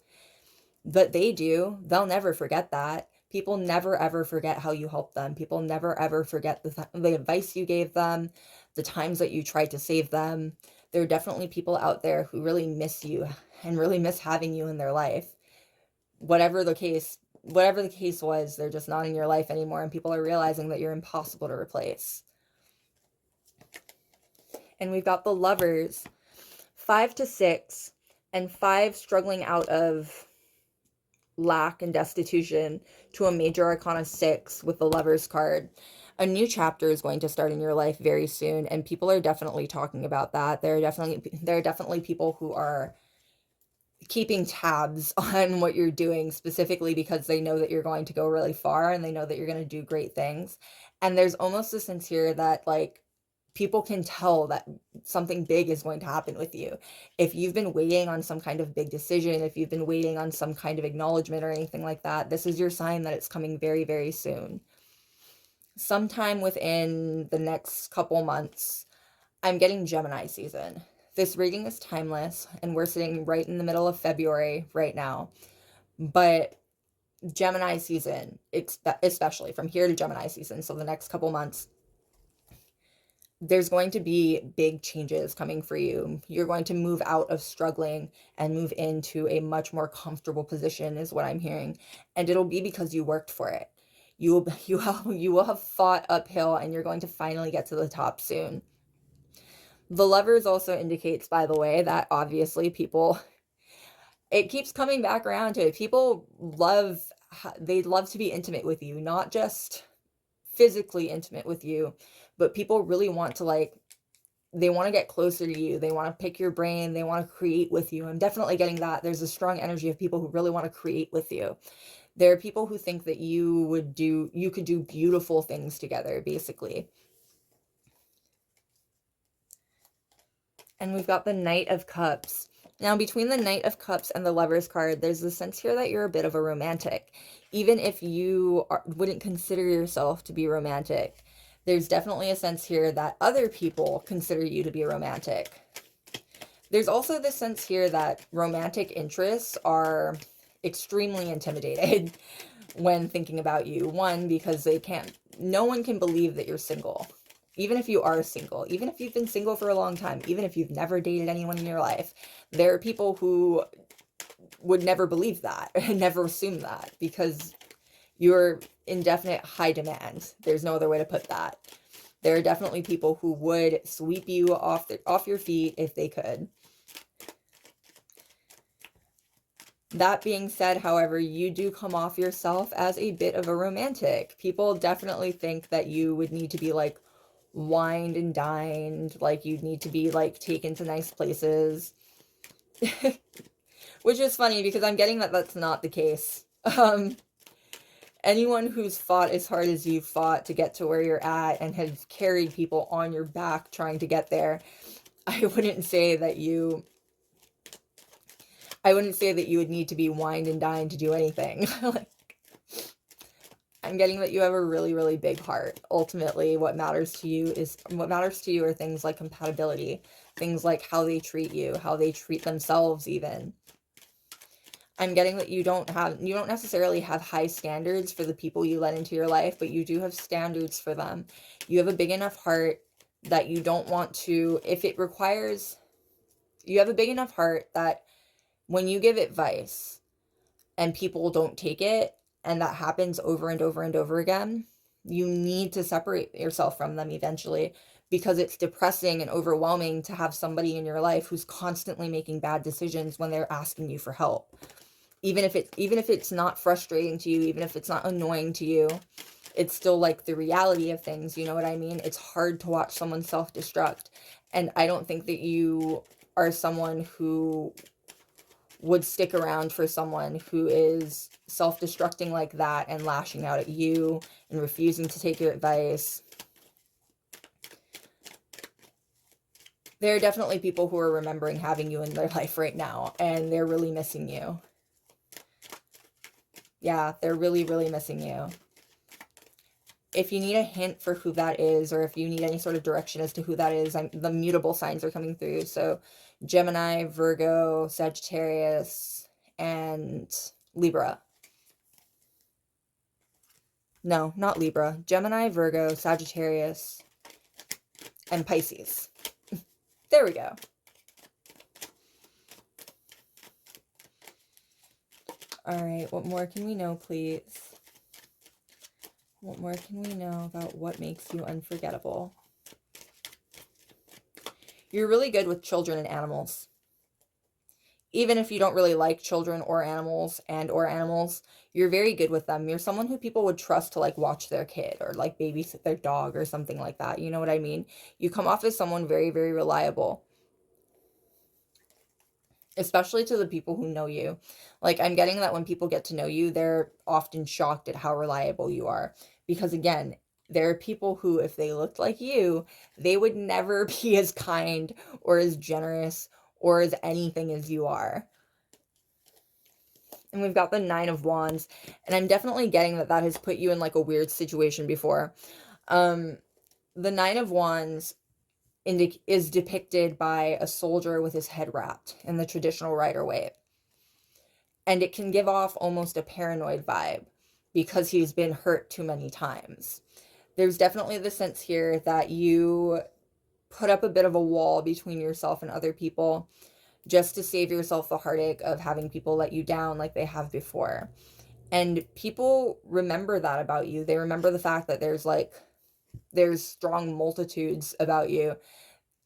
But they do. They'll never forget that. People never ever forget how you helped them. People never ever forget the advice you gave them, the times that you tried to save them. There are definitely people out there who really miss you and really miss having you in their life. Whatever the case was, they're just not in your life anymore, and people are realizing that you're impossible to replace. And we've got the Lovers, 5 to 6, and 5 struggling out of lack and destitution to a major arcana 6 with the Lovers card. A new chapter is going to start in your life very soon, and people are definitely talking about that. There are definitely people who are keeping tabs on what you're doing, specifically because they know that you're going to go really far and they know that you're going to do great things. And there's almost a sense here that like people can tell that something big is going to happen with you. If you've been waiting on some kind of big decision, if you've been waiting on some kind of acknowledgement or anything like that, this is your sign that it's coming very, very soon. Sometime within the next couple months, I'm getting Gemini season. This reading is timeless, and we're sitting right in the middle of February right now. But Gemini season, especially from here to Gemini season, so the next couple months, there's going to be big changes coming for you. You're going to move out of struggling and move into a much more comfortable position is what I'm hearing. And it'll be because you worked for it. You will have fought uphill, and you're going to finally get to the top soon. The Lovers also indicates, by the way, that obviously it keeps coming back around to it. They love to be intimate with you, not just physically intimate with you, but people really want to they want to get closer to you. They want to pick your brain. They want to create with you. I'm definitely getting that. There's a strong energy of people who really want to create with you. There are people who think that you could do beautiful things together, basically. And we've got the Knight of Cups. Now, between the Knight of Cups and the Lovers card, there's a sense here that you're a bit of a romantic. Even if you wouldn't consider yourself to be romantic, there's definitely a sense here that other people consider you to be romantic. There's also this sense here that romantic interests are extremely intimidated when thinking about you. One, because no one can believe that you're single. Even if you are single, even if you've been single for a long time, even if you've never dated anyone in your life, there are people who would never believe that and never assume that because you're in definite high demand. There's no other way to put that. There are definitely people who would sweep you off your feet if they could. That being said, however, you do come off yourself as a bit of a romantic. People definitely think that you would need to be like wined and dined, like you'd need to be like taken to nice places. Which is funny because I'm getting that that's not the case. Anyone who's fought as hard as you've fought to get to where you're at and has carried people on your back trying to get there, I wouldn't say that you would need to be wined and dined to do anything. I'm getting that you have a really, really big heart. Ultimately, what matters to you are things like compatibility, things like how they treat you, how they treat themselves even. I'm getting that you don't necessarily have high standards for the people you let into your life, but you do have standards for them. You have a big enough heart that you don't want to, if it requires, you have a big enough heart that when you give advice and people don't take it, and that happens over and over and over again, you need to separate yourself from them eventually, because it's depressing and overwhelming to have somebody in your life who's constantly making bad decisions when they're asking you for help. Even if it's not frustrating to you, even if it's not annoying to you, it's still like the reality of things, you know what I mean? It's hard to watch someone self-destruct, and I don't think that you are someone who would stick around for someone who is self-destructing like that and lashing out at you and refusing to take your advice. There are definitely people who are remembering having you in their life right now, and they're really missing you. Yeah, they're really, really missing you. If you need a hint for who that is, or if you need any sort of direction as to who that is, the mutable signs are coming through. So Gemini, Virgo, Sagittarius, and Libra. No, not Libra. Gemini, Virgo, Sagittarius, and Pisces. There we go. All right, what more can we know, please? What more can we know about what makes you unforgettable? You're really good with children and animals. Even if you don't really like children or animals you're very good with them. You're someone who people would trust to like watch their kid or like babysit their dog or something like that. You know what I mean? You come off as someone very, very reliable, especially to the people who know you. Like, I'm getting that when people get to know you, they're often shocked at how reliable you are. Because again, there are people who, if they looked like you, they would never be as kind or as generous or as anything as you are. And we've got the Nine of Wands, and I'm definitely getting that has put you in like a weird situation before. The Nine of Wands is depicted by a soldier with his head wrapped in the traditional Rider-Waite. And it can give off almost a paranoid vibe because he's been hurt too many times. There's definitely the sense here that you put up a bit of a wall between yourself and other people just to save yourself the heartache of having people let you down like they have before. And people remember that about you. They remember the fact that there's strong multitudes about you.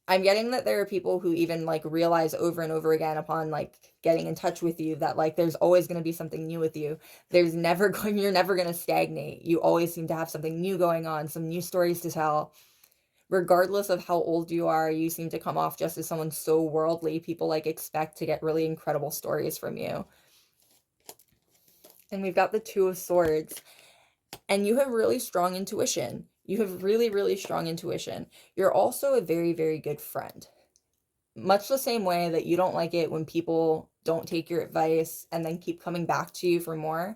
I'm getting that there are people who even like realize over and over again upon like getting in touch with you that like there's always going to be something new with you. You're never going to stagnate. You always seem to have something new going on, some new stories to tell. Regardless of how old you are, you seem to come off just as someone so worldly. People like expect to get really incredible stories from you. And we've got the Two of Swords. And you have really strong intuition. You have really, really strong intuition. You're also a very, very good friend. Much the same way that you don't like it when people don't take your advice and then keep coming back to you for more,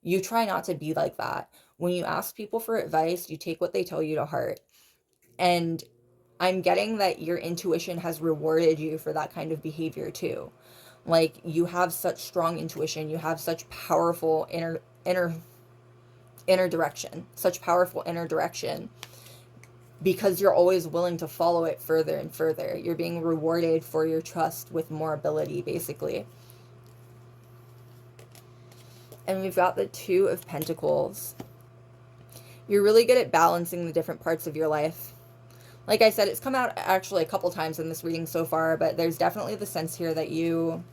you try not to be like that. When you ask people for advice, you take what they tell you to heart. And I'm getting that your intuition has rewarded you for that kind of behavior too. Like, you have such strong intuition. You have such powerful inner direction, such powerful inner direction, because you're always willing to follow it further and further. You're being rewarded for your trust with more ability, basically. And we've got the Two of Pentacles. You're really good at balancing the different parts of your life. Like I said, it's come out actually a couple times in this reading so far, but there's definitely the sense here that you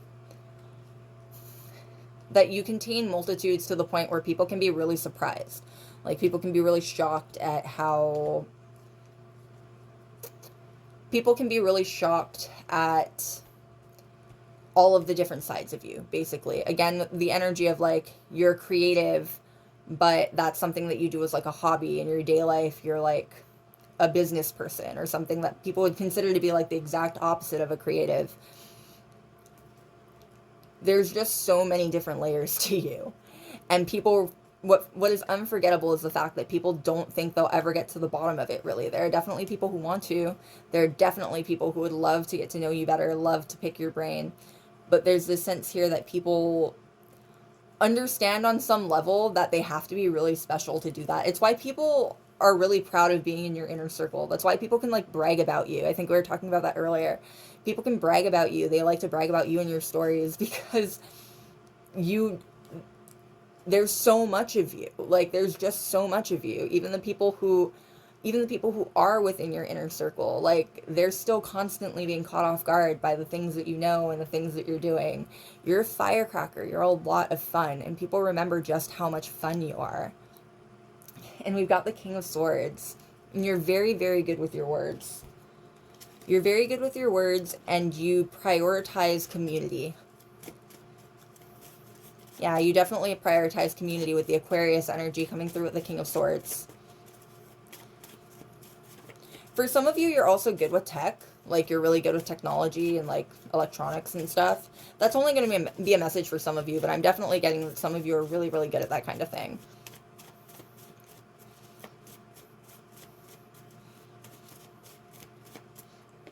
contain multitudes to the point where people can be really surprised. Like, people can be really shocked at how... People can be really shocked at all of the different sides of you, basically. Again, the energy of, like, you're creative, but that's something that you do as, like, a hobby. In your day life, you're, like, a business person or something that people would consider to be, like, the exact opposite of a creative. There's just so many different layers to you. And people what is unforgettable is the fact that people don't think they'll ever get to the bottom of it, really. There are definitely people who want to. There are definitely people who would love to get to know you better, love to pick your brain. But there's this sense here that people understand on some level that they have to be really special to do that. It's why people are really proud of being in your inner circle. That's why people can like brag about you. I think we were talking about that earlier. People can brag about you. They like to brag about you and your stories because you there's so much of you. Like there's just so much of you. Even the people who are within your inner circle, like they're still constantly being caught off guard by the things that you know and the things that you're doing. You're a firecracker. You're a lot of fun, and people remember just how much fun you are. And we've got the King of Swords. And you're very, very good with your words. You're very good with your words, and you prioritize community. Yeah, you definitely prioritize community with the Aquarius energy coming through with the King of Swords. For some of you, you're also good with tech. Like, you're really good with technology and, like, electronics and stuff. That's only going to be a message for some of you, but I'm definitely getting that some of you are really, really good at that kind of thing.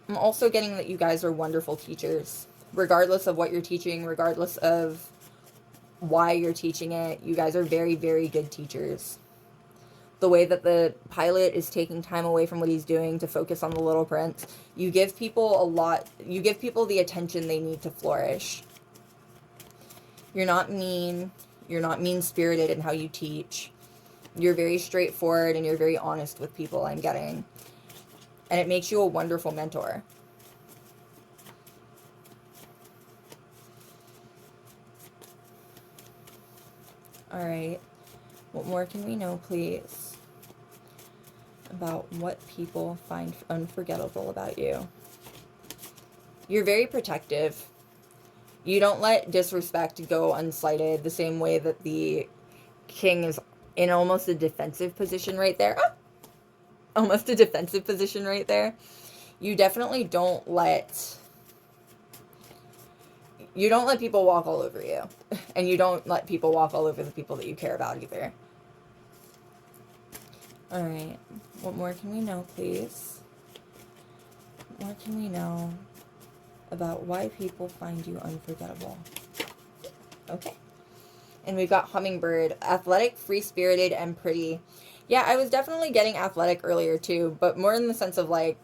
I'm also getting that you guys are wonderful teachers. Regardless of what you're teaching, regardless of why you're teaching it, you guys are very, very good teachers. The way that the pilot is taking time away from what he's doing to focus on the little prince, you give people the attention they need to flourish. You're not mean. You're not mean-spirited in how you teach. You're very straightforward and you're very honest with people, I'm getting. And it makes you a wonderful mentor. All right. What more can we know, please, about what people find unforgettable about you? You're very protective. You don't let disrespect go unslighted, the same way that the king is in almost a defensive position right there. Ah! Almost a defensive position right there. You definitely don't let people walk all over you. And you don't let people walk all over the people that you care about either. Alright. What more can we know, please? What more can we know about why people find you unforgettable? Okay. And we've got hummingbird. Athletic, free-spirited, and pretty. Yeah, I was definitely getting athletic earlier too, but more in the sense of like,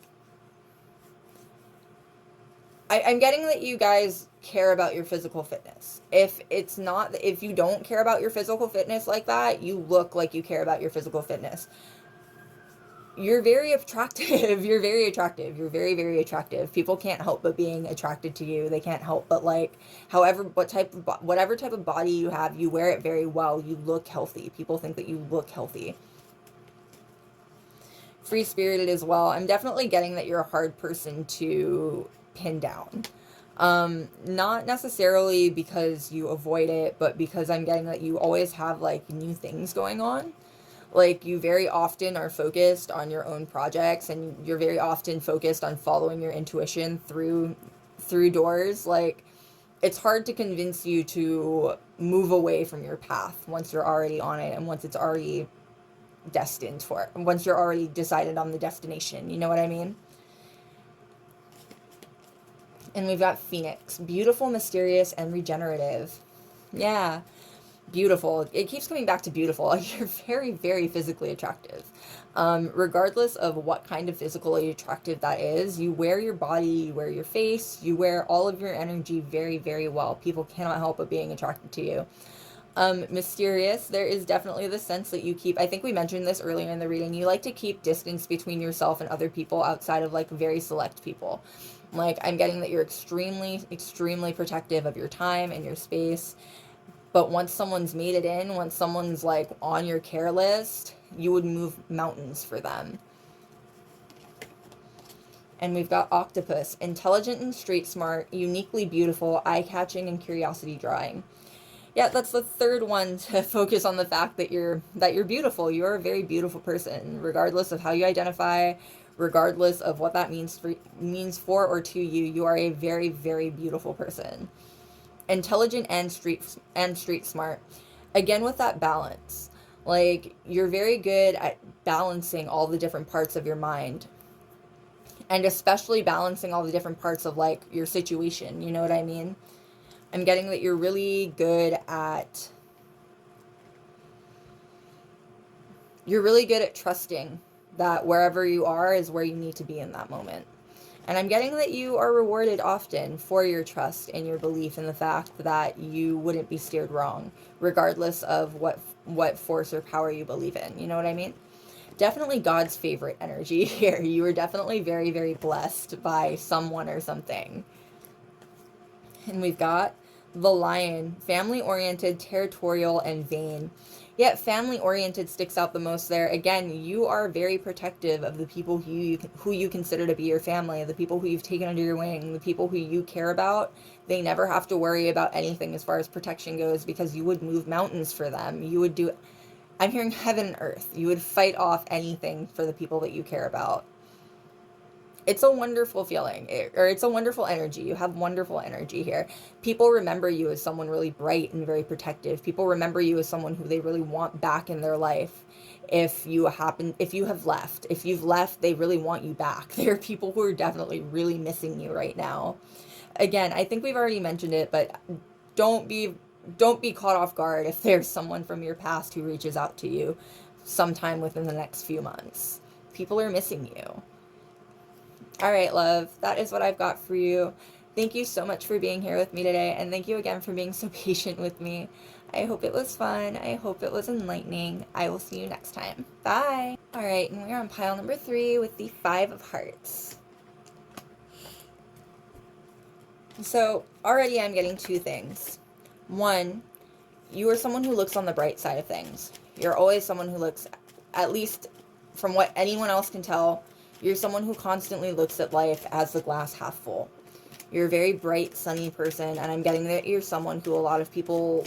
I'm getting that you guys care about your physical fitness. If you don't care about your physical fitness like that, you look like you care about your physical fitness. You're very attractive. You're very attractive. You're very, very attractive. People can't help but being attracted to you. They can't help but like, whatever type of body you have, you wear it very well. You look healthy. People think that you look healthy. Free-spirited as well. I'm definitely getting that you're a hard person to pin down. Not necessarily because you avoid it, but because I'm getting that you always have like new things going on. Like you very often are focused on your own projects, and you're very often focused on following your intuition through doors. Like it's hard to convince you to move away from your path once you're already on it, and once it's already destined for it, once you're already decided on the destination. You know what I mean? And we've got Phoenix. Beautiful, mysterious, and regenerative. Yeah. Beautiful. It keeps coming back to beautiful. You're very, very physically attractive. Regardless of what kind of physically attractive that is, you wear your body, you wear your face, you wear all of your energy very, very well. People cannot help but being attracted to you. Mysterious, there is definitely the sense that you keep, I think we mentioned this earlier in the reading, you like to keep distance between yourself and other people outside of like very select people. Like I'm getting that you're extremely, extremely protective of your time and your space. But once someone's made it in, once someone's like on your care list, you would move mountains for them. And we've got Octopus. Intelligent and street smart, uniquely beautiful, eye-catching, and curiosity drawing. Yeah, that's the third one to focus on the fact that you're beautiful. You're a very beautiful person, regardless of how you identify, regardless of what that means for or to you. You are a very, very beautiful person. Intelligent and street smart. Again with that balance. Like, you're very good at balancing all the different parts of your mind, and especially balancing all the different parts of, like, your situation. You know what I mean? I'm getting that you're really good at, trusting that wherever you are is where you need to be in that moment. And I'm getting that you are rewarded often for your trust and your belief in the fact that you wouldn't be steered wrong, regardless of what force or power you believe in. You know what I mean? Definitely God's favorite energy here. You are definitely very, very blessed by someone or something. And we've got the Lion, family-oriented, territorial, and vain. Yet family-oriented sticks out the most there. Again, you are very protective of the people who you consider to be your family, the people who you've taken under your wing, the people who you care about. They never have to worry about anything as far as protection goes, because you would move mountains for them. You would do, I'm hearing heaven and earth. You would fight off anything for the people that you care about. It's a wonderful feeling, or it's a wonderful energy. You have wonderful energy here. People remember you as someone really bright and very protective. People remember you as someone who they really want back in their life. If you have left, if you've left, they really want you back. There are people who are definitely really missing you right now. Again, I think we've already mentioned it, but don't be caught off guard if there's someone from your past who reaches out to you sometime within the next few months. People are missing you. All right, love, that is what I've got for you. Thank you so much for being here with me today, and thank you again for being so patient with me. I hope it was fun. I hope it was enlightening. I will see you next time. Bye. All right, and we're on pile number 3 with the 5 of Hearts. So already I'm getting 2 things. 1, you are someone who looks on the bright side of things. You're always someone who looks, at least from what anyone else can tell, you're someone who constantly looks at life as the glass half full. You're a very bright, sunny person, and I'm getting that you're someone who a lot of people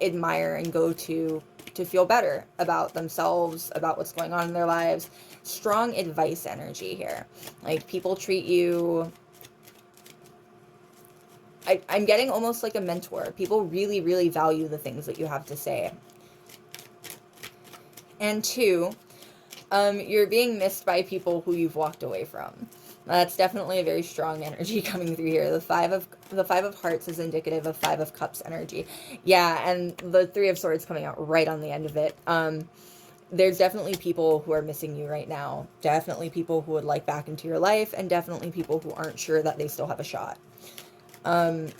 admire and go to feel better about themselves, about what's going on in their lives. Strong advice energy here. Like, people treat you, I'm getting almost like a mentor. People really, really value the things that you have to say. And 2, you're being missed by people who you've walked away from. That's definitely a very strong energy coming through here. The 5 of Hearts is indicative of 5 of Cups energy. Yeah, and the 3 of Swords coming out right on the end of it. There's definitely people who are missing you right now. Definitely people who would like back into your life, and definitely people who aren't sure that they still have a shot. I'm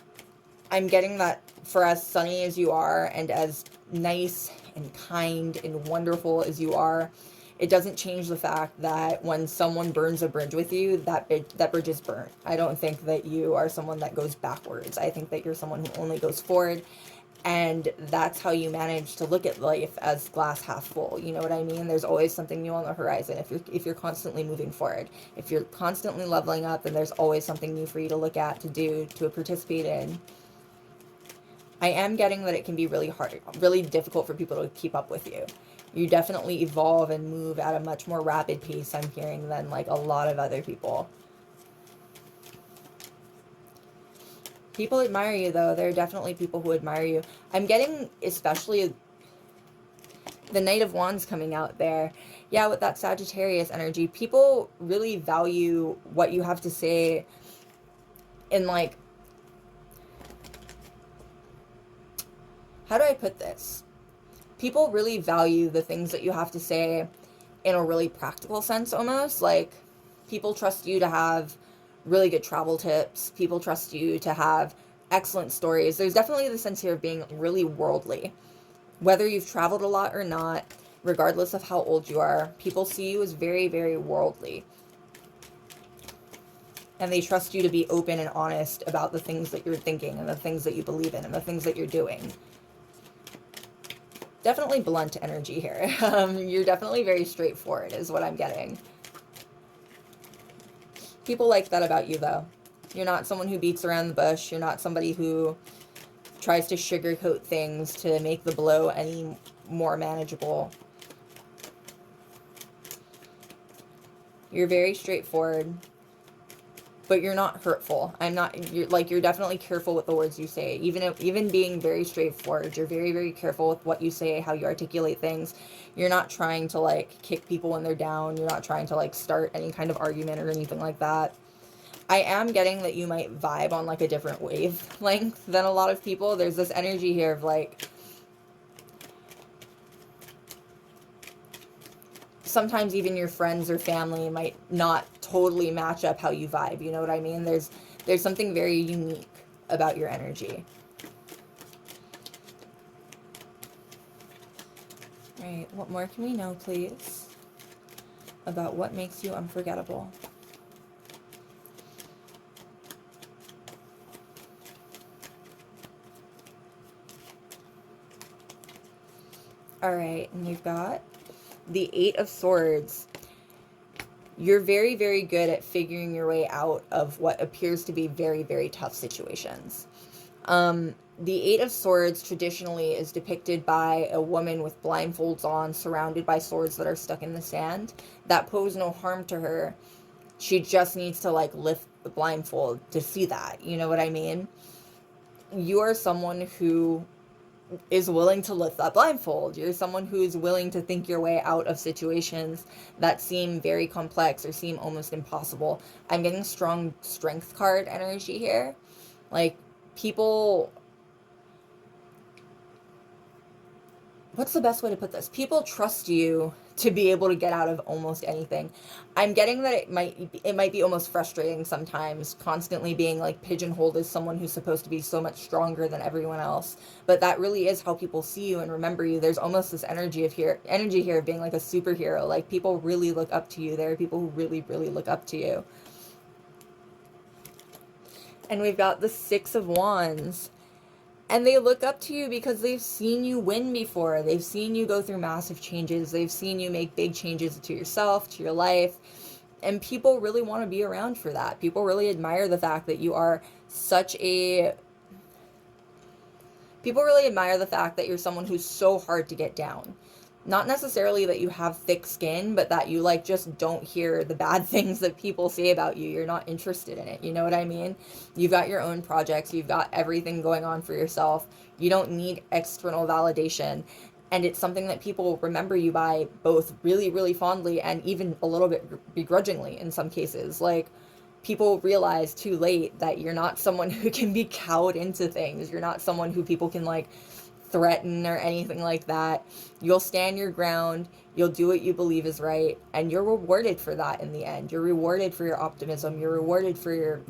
getting that for as sunny as you are, and as nice and kind and wonderful as you are, it doesn't change the fact that when someone burns a bridge with you, that bridge is burnt. I don't think that you are someone that goes backwards. I think that you're someone who only goes forward, and that's how you manage to look at life as glass half full. You know what I mean? There's always something new on the horizon if you're constantly moving forward. If you're constantly leveling up, then there's always something new for you to look at, to do, to participate in. I am getting that it can be really hard, really difficult for people to keep up with you. You definitely evolve and move at a much more rapid pace, I'm hearing, than like a lot of other people. People admire you, though. There are definitely people who admire you. I'm getting especially the Knight of Wands coming out there. Yeah, with that Sagittarius energy, people really value what you have to say in, like, how do I put this? People really value the things that you have to say in a really practical sense, almost. Like, people trust you to have really good travel tips. People trust you to have excellent stories. There's definitely the sense here of being really worldly. Whether you've traveled a lot or not, regardless of how old you are, people see you as very, very worldly. And they trust you to be open and honest about the things that you're thinking, and the things that you believe in, and the things that you're doing. Definitely blunt energy here. You're definitely very straightforward is what I'm getting. People like that about you, though. You're not someone who beats around the bush. You're not somebody who tries to sugarcoat things to make the blow any more manageable. You're very straightforward. but you're not hurtful. I'm not, you're like, you're definitely careful with the words you say. Even being very straightforward, you're very, very careful with what you say, how you articulate things. You're not trying to like kick people when they're down. You're not trying to like start any kind of argument or anything like that. I am getting that you might vibe on like a different wavelength than a lot of people. There's this energy here of like, sometimes even your friends or family might not totally match up how you vibe. You know what I mean? There's something very unique about your energy. Right, what more can we know, please, about what makes you unforgettable? All right, and you've got the Eight of Swords. You're very, very good at figuring your way out of what appears to be very, very tough situations. The Eight of Swords traditionally is depicted by a woman with blindfolds on, surrounded by swords that are stuck in the sand, that pose no harm to her. She just needs to like lift the blindfold to see that. You know what I mean? You are someone who is willing to lift that blindfold. You're someone who is willing to think your way out of situations that seem very complex or seem almost impossible. I'm getting strong strength card energy here. Like, people, what's the best way to put this? People trust you to be able to get out of almost anything. I'm getting that it might be almost frustrating sometimes, constantly being like pigeonholed as someone who's supposed to be so much stronger than everyone else. But that really is how people see you and remember you. There's almost this energy here of being like a superhero. Like, people really look up to you. There are people who really, really look up to you. And we've got the Six of Wands. And they look up to you because they've seen you win before. They've seen you go through massive changes. They've seen you make big changes to yourself, to your life. And people really want to be around for that. People really admire the fact that you are such a... People really admire the fact that you're someone who's so hard to get down. Not necessarily that you have thick skin, but that you like just don't hear the bad things that people say about you. You're not interested in it. You know what I mean? You've got your own projects. You've got everything going on for yourself. You don't need external validation. And it's something that people remember you by, both really, really fondly and even a little bit begrudgingly in some cases. Like, people realize too late that you're not someone who can be cowed into things. You're not someone who people can like threaten or anything like that. You'll stand your ground, you'll do what you believe is right, and you're rewarded for that in the end. You're rewarded for your optimism. You're rewarded for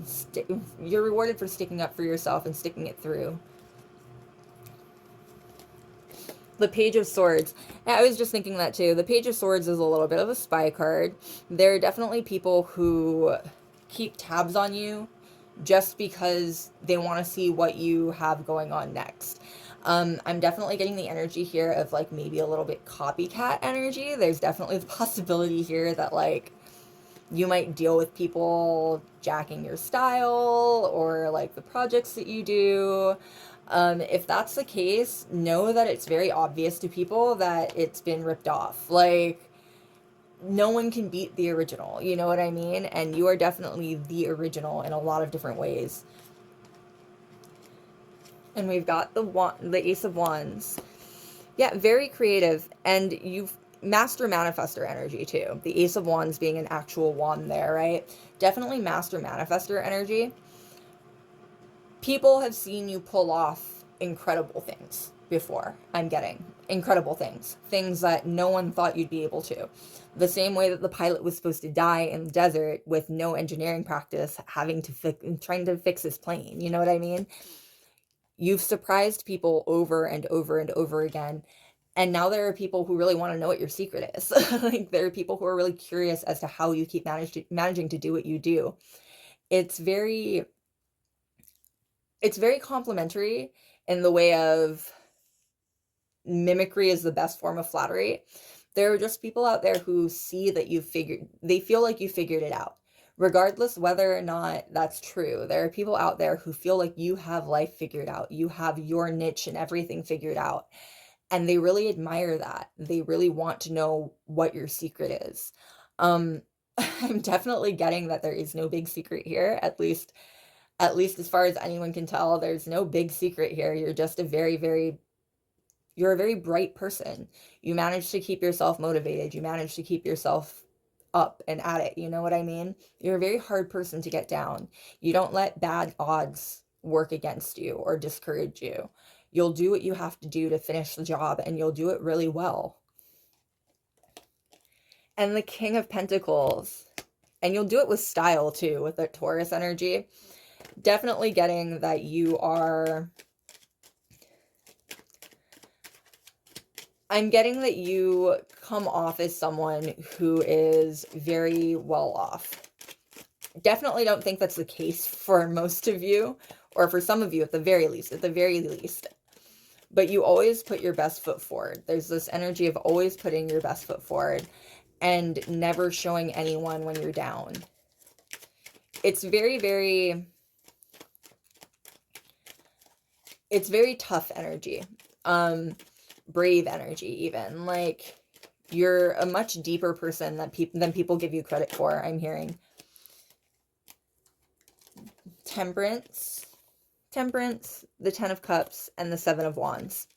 you're rewarded for sticking up for yourself and sticking it through. The Page of Swords. I was just thinking that too. The Page of Swords is a little bit of a spy card. There are definitely people who keep tabs on you just because they want to see what you have going on next. I'm definitely getting the energy here of like maybe a little bit copycat energy. There's definitely the possibility here that like you might deal with people jacking your style or like the projects that you do. If that's the case, know that it's very obvious to people that it's been ripped off. Like, no one can beat the original, you know what I mean? And you are definitely the original in a lot of different ways. And we've got the Ace of Wands. Yeah, very creative. And you've master manifester energy too. The Ace of Wands being an actual wand there, right? Definitely master manifester energy. People have seen you pull off incredible things before. I'm getting incredible things. Things that no one thought you'd be able to. The same way that the pilot was supposed to die in the desert with no engineering practice, trying to fix his plane. You know what I mean? You've surprised people over and over and over again. And now there are people who really want to know what your secret is. Like, there are people who are really curious as to how you keep managing to do what you do. It's very complimentary in the way of mimicry is the best form of flattery. There are just people out there who see that they feel like you figured it out. Regardless whether or not that's true, there are people out there who feel like you have life figured out. You have your niche and everything figured out. And they really admire that. They really want to know what your secret is. I'm definitely getting that there is no big secret here. At least as far as anyone can tell, there's no big secret here. You're just you're a very bright person. You manage to keep yourself motivated. You manage to keep yourself up and at it. You know what I mean? You're a very hard person to get down. You don't let bad odds work against you or discourage you. You'll do what you have to do to finish the job, and you'll do it really well. And the King of Pentacles. And you'll do it with style too, with the Taurus energy. Definitely getting that you are... I'm getting that you come off as someone who is very well off. Definitely don't think that's the case for most of you, or for some of you at the very least, But you always put your best foot forward. There's this energy of always putting your best foot forward and never showing anyone when you're down. It's it's very tough energy. Brave energy even. Like, you're a much deeper person than people give you credit for, I'm hearing. Temperance, the Ten of Cups, and the Seven of Wands.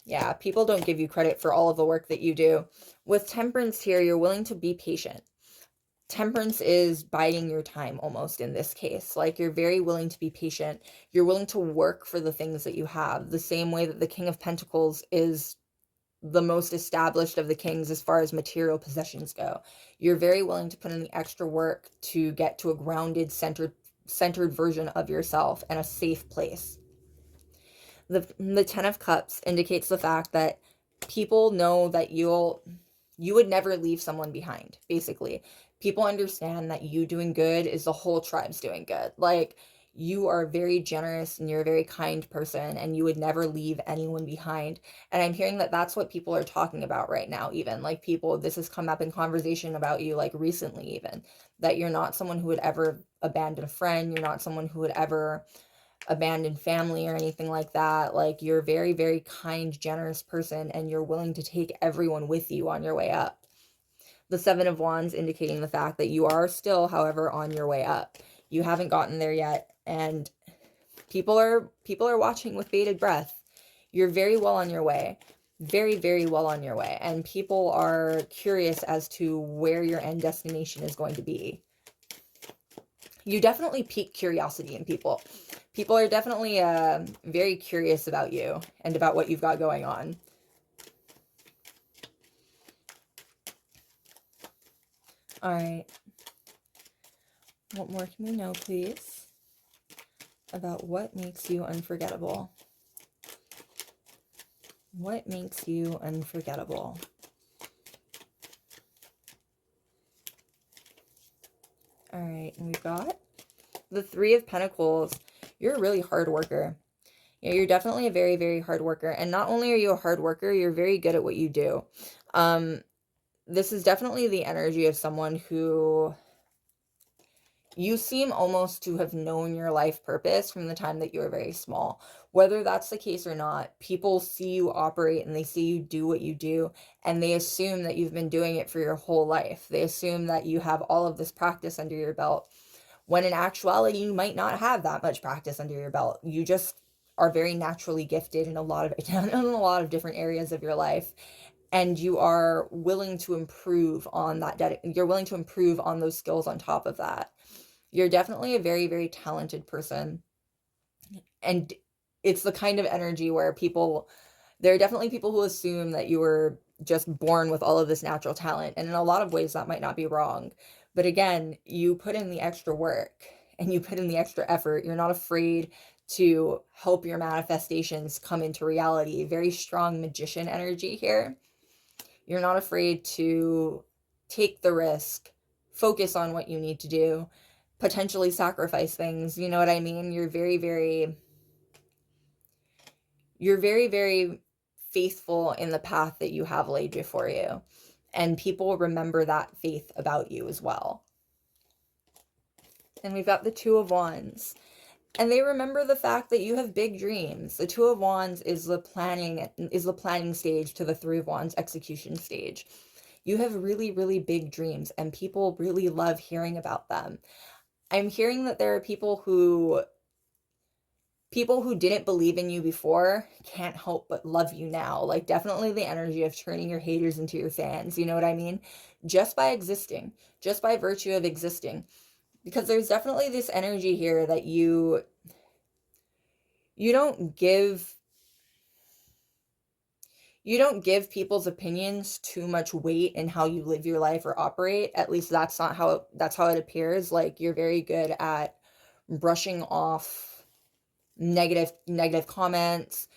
Yeah, people don't give you credit for all of the work that you do. With Temperance here, you're willing to be patient. Temperance is biding your time almost in this case. Like, you're very willing to be patient. You're willing to work for the things that you have. The same way that the King of Pentacles is the most established of the kings as far as material possessions go. You're very willing to put in the extra work to get to a grounded, centered version of yourself and a safe place. The Ten of Cups indicates the fact that people know that you would never leave someone behind, basically. People understand that you doing good is the whole tribe's doing good. Like, you are very generous and you're a very kind person, and you would never leave anyone behind. And I'm hearing that that's what people are talking about right now, even. Like, this has come up in conversation about you, like, recently even. That you're not someone who would ever abandon a friend. You're not someone who would ever abandon family or anything like that. Like, you're a very, very kind, generous person, and you're willing to take everyone with you on your way up. The Seven of Wands indicating the fact that you are still, however, on your way up. You haven't gotten there yet, and people are watching with bated breath. You're very well on your way. Very, very well on your way. And people are curious as to where your end destination is going to be. You definitely pique curiosity in people. People are definitely very curious about you and about what you've got going on. All right. What more can we know, please, about what makes you unforgettable? What makes you unforgettable? All right, and we've got the Three of Pentacles. You're a really hard worker. Yeah, you're definitely a very, very hard worker. And not only are you a hard worker, you're very good at what you do. This is definitely the energy of someone who... You seem almost to have known your life purpose from the time that you were very small. Whether that's the case or not, people see you operate and they see you do what you do, and they assume that you've been doing it for your whole life. They assume that you have all of this practice under your belt, when in actuality, you might not have that much practice under your belt. You just are very naturally gifted in a lot of different areas of your life. And you are willing to improve on that. You're willing to improve on those skills on top of that. You're definitely a very, very talented person. And it's the kind of energy where there are definitely people who assume that you were just born with all of this natural talent. And in a lot of ways, that might not be wrong. But again, you put in the extra work and you put in the extra effort. You're not afraid to help your manifestations come into reality. Very strong magician energy here. You're not afraid to take the risk, focus on what you need to do, potentially sacrifice things. You know what I mean? You're very, very faithful in the path that you have laid before you. And people remember that faith about you as well. And we've got the Two of Wands. And they remember the fact that you have big dreams. The Two of Wands is the planning stage to the Three of Wands execution stage. You have really, really big dreams, and people really love hearing about them. I'm hearing that there are people who didn't believe in you before can't help but love you now. Like, definitely the energy of turning your haters into your fans, you know what I mean? Just by existing, just by virtue of existing. Because there's definitely this energy here that you don't give you don't give people's opinions too much weight in how you live your life or operate. At least that's how it appears. Like, you're very good at brushing off negative comments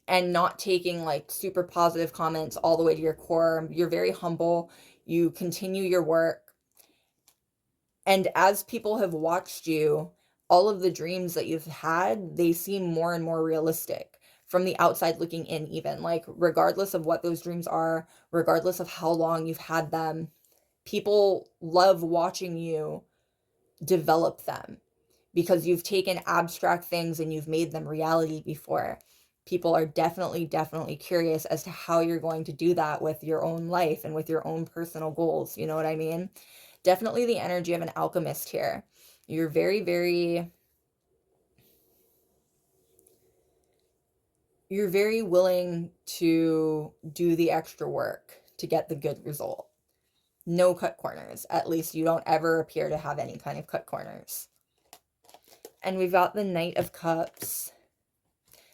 and not taking like super positive comments all the way to your core. You're very humble. You continue your work. And as people have watched you, all of the dreams that you've had, they seem more and more realistic from the outside looking in, even like regardless of what those dreams are, regardless of how long you've had them, people love watching you develop them because you've taken abstract things and you've made them reality before. People are definitely curious as to how you're going to do that with your own life and with your own personal goals. You know what I mean? Definitely the energy of an alchemist here. You're you're very willing to do the extra work to get the good result. No cut corners. At least you don't ever appear to have any kind of cut corners. And we've got the Knight of Cups.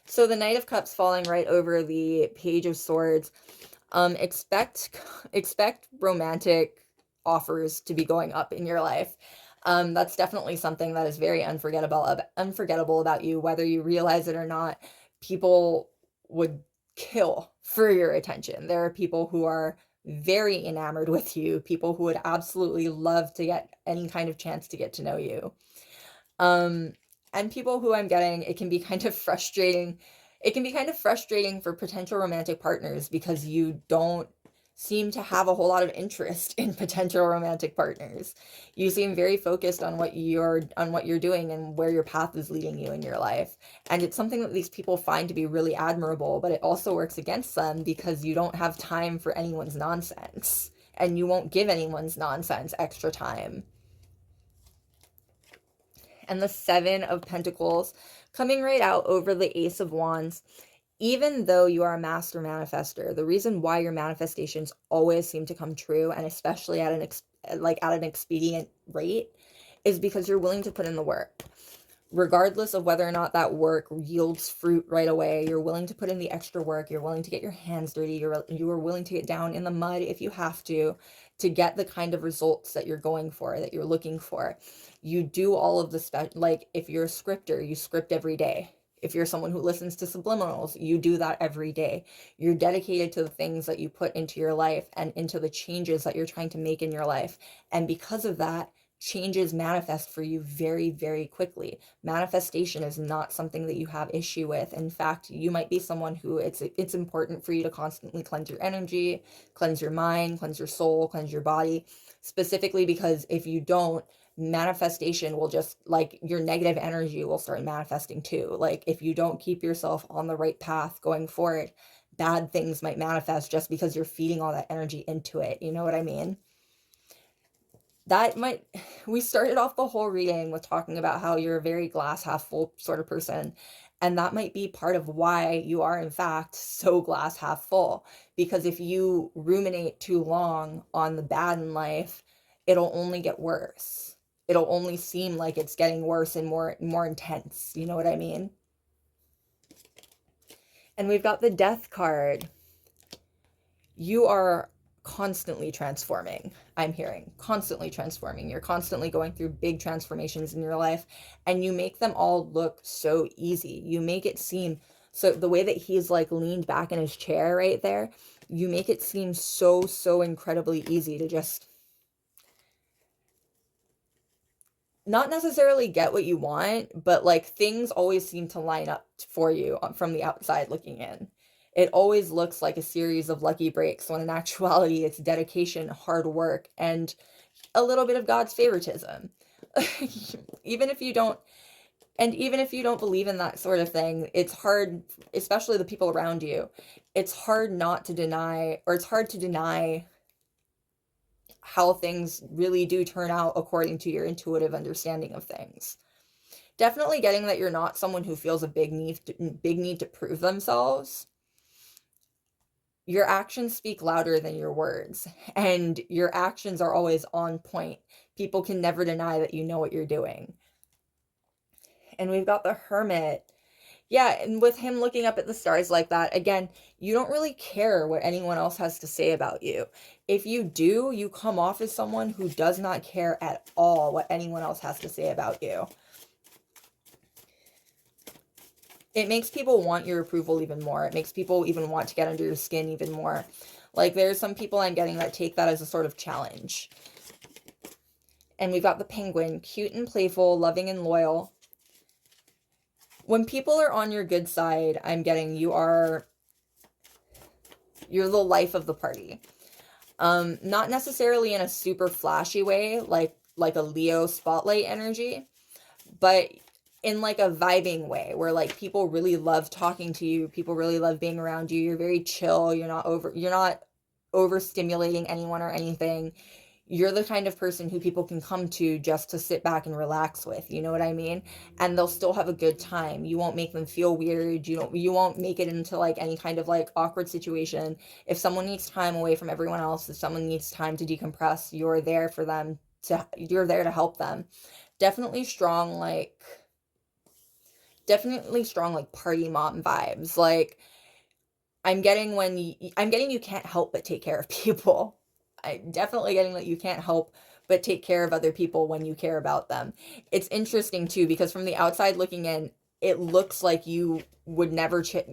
So the Knight of Cups falling right over the Page of Swords. Expect romantic offers to be going up in your life. That's definitely something that is very unforgettable about you, whether you realize it or not. People would kill for your attention. There are people who are very enamored with you, people who would absolutely love to get any kind of chance to get to know you. And people who I'm getting, it can be kind of frustrating. It can be kind of frustrating for potential romantic partners because you don't seem to have a whole lot of interest in potential romantic partners. You seem very focused on what you're doing and where your path is leading you in your life. And it's something that these people find to be really admirable, but it also works against them because you don't have time for anyone's nonsense and you won't give anyone's nonsense extra time. And the Seven of Pentacles coming right out over the Ace of Wands. Even though you are a master manifester, the reason why your manifestations always seem to come true, and especially at an expedient rate, is because you're willing to put in the work. Regardless of whether or not that work yields fruit right away, you're willing to put in the extra work. You're willing to get your hands dirty. You are willing to get down in the mud if you have to get the kind of results that you're going for, that you're looking for. You do all of the like if you're a scripter, you script every day. If you're someone who listens to subliminals, you do that every day. You're dedicated to the things that you put into your life and into the changes that you're trying to make in your life. And because of that, changes manifest for you very, very quickly. Manifestation is not something that you have issue with. In fact, you might be someone who it's important for you to constantly cleanse your energy, cleanse your mind, cleanse your soul, cleanse your body, specifically because if you don't, manifestation will just, like, your negative energy will start manifesting too. Like, if you don't keep yourself on the right path going forward, bad things might manifest just because you're feeding all that energy into it. You know what I mean? We started off the whole reading with talking about how you're a very glass half full sort of person. And that might be part of why you are, in fact, so glass half full. Because if you ruminate too long on the bad in life, it'll only get worse. It'll only seem like it's getting worse and more intense. You know what I mean? And we've got the Death card. You are constantly transforming. I'm hearing constantly transforming. You're constantly going through big transformations in your life, and you make them all look so easy. You make it seem so, the way that he's like leaned back in his chair right there, you make it seem so incredibly easy to just not necessarily get what you want, but like things always seem to line up for you from the outside looking in. It always looks like a series of lucky breaks when in actuality it's dedication, hard work, and a little bit of God's favoritism. even if you don't even if you don't believe in that sort of thing, it's hard, especially the people around you. It's hard not to deny, or it's hard to deny how things really do turn out according to your intuitive understanding of things. Definitely getting that you're not someone who feels a big need to prove themselves. Your actions speak louder than your words, and your actions are always on point. People can never deny that you know what you're doing. And we've got the Hermit. Yeah, and with him looking up at the stars like that, again, you don't really care what anyone else has to say about you. If you do, you come off as someone who does not care at all what anyone else has to say about you. It makes people want your approval even more. It makes people even want to get under your skin even more. Like, there's some people I'm getting that take that as a sort of challenge. And we've got the Penguin, cute and playful, loving and loyal. When people are on your good side, I'm getting you're the life of the party. Not necessarily in a super flashy way, like a Leo spotlight energy, but in like a vibing way where like people really love talking to you, people really love being around you. You're very chill, you're not overstimulating anyone or anything. You're the kind of person who people can come to just to sit back and relax with, you know what I mean? And they'll still have a good time. You won't make them feel weird. You won't make it into like any kind of like awkward situation. If someone needs time away from everyone else, if someone needs time to decompress, you're there for them you're there to help them. Definitely strong like party mom vibes. Like, I'm getting you can't help but take care of people. I'm definitely getting that you can't help but take care of other people when you care about them. It's interesting too, because from the outside looking in, it looks like you would never choose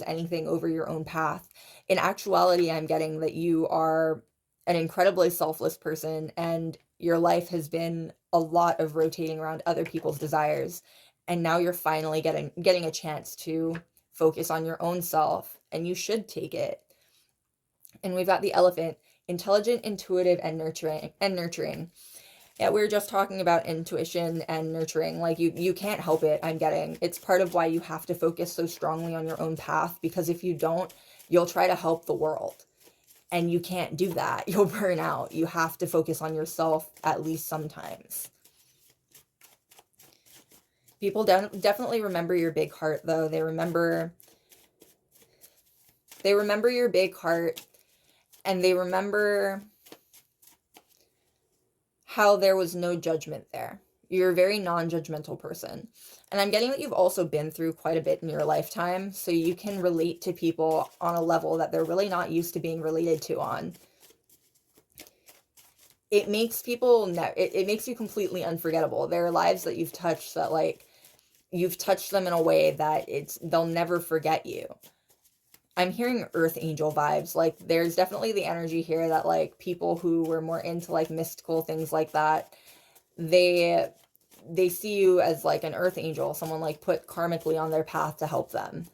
anything over your own path. In actuality, I'm getting that you are an incredibly selfless person, and your life has been a lot of rotating around other people's desires. And now you're finally getting a chance to focus on your own self, and you should take it. And we've got the Elephant, intelligent, intuitive, and nurturing. Yeah, we were just talking about intuition and nurturing. Like, you can't help it, I'm getting. It's part of why you have to focus so strongly on your own path, because if you don't, you'll try to help the world. And you can't do that. You'll burn out. You have to focus on yourself at least sometimes. People definitely remember your big heart, though. They remember your big heart, and they remember how there was no judgment there. You're a very non-judgmental person. And I'm getting that you've also been through quite a bit in your lifetime, so you can relate to people on a level that they're really not used to being related to on. It makes it makes you completely unforgettable. There are lives that you've touched that, like, you've touched them in a way that they'll never forget you. I'm hearing earth angel vibes. Like, there's definitely the energy here that, like, people who were more into, like, mystical things like that, they see you as, like, an earth angel, someone, like, put karmically on their path to help them.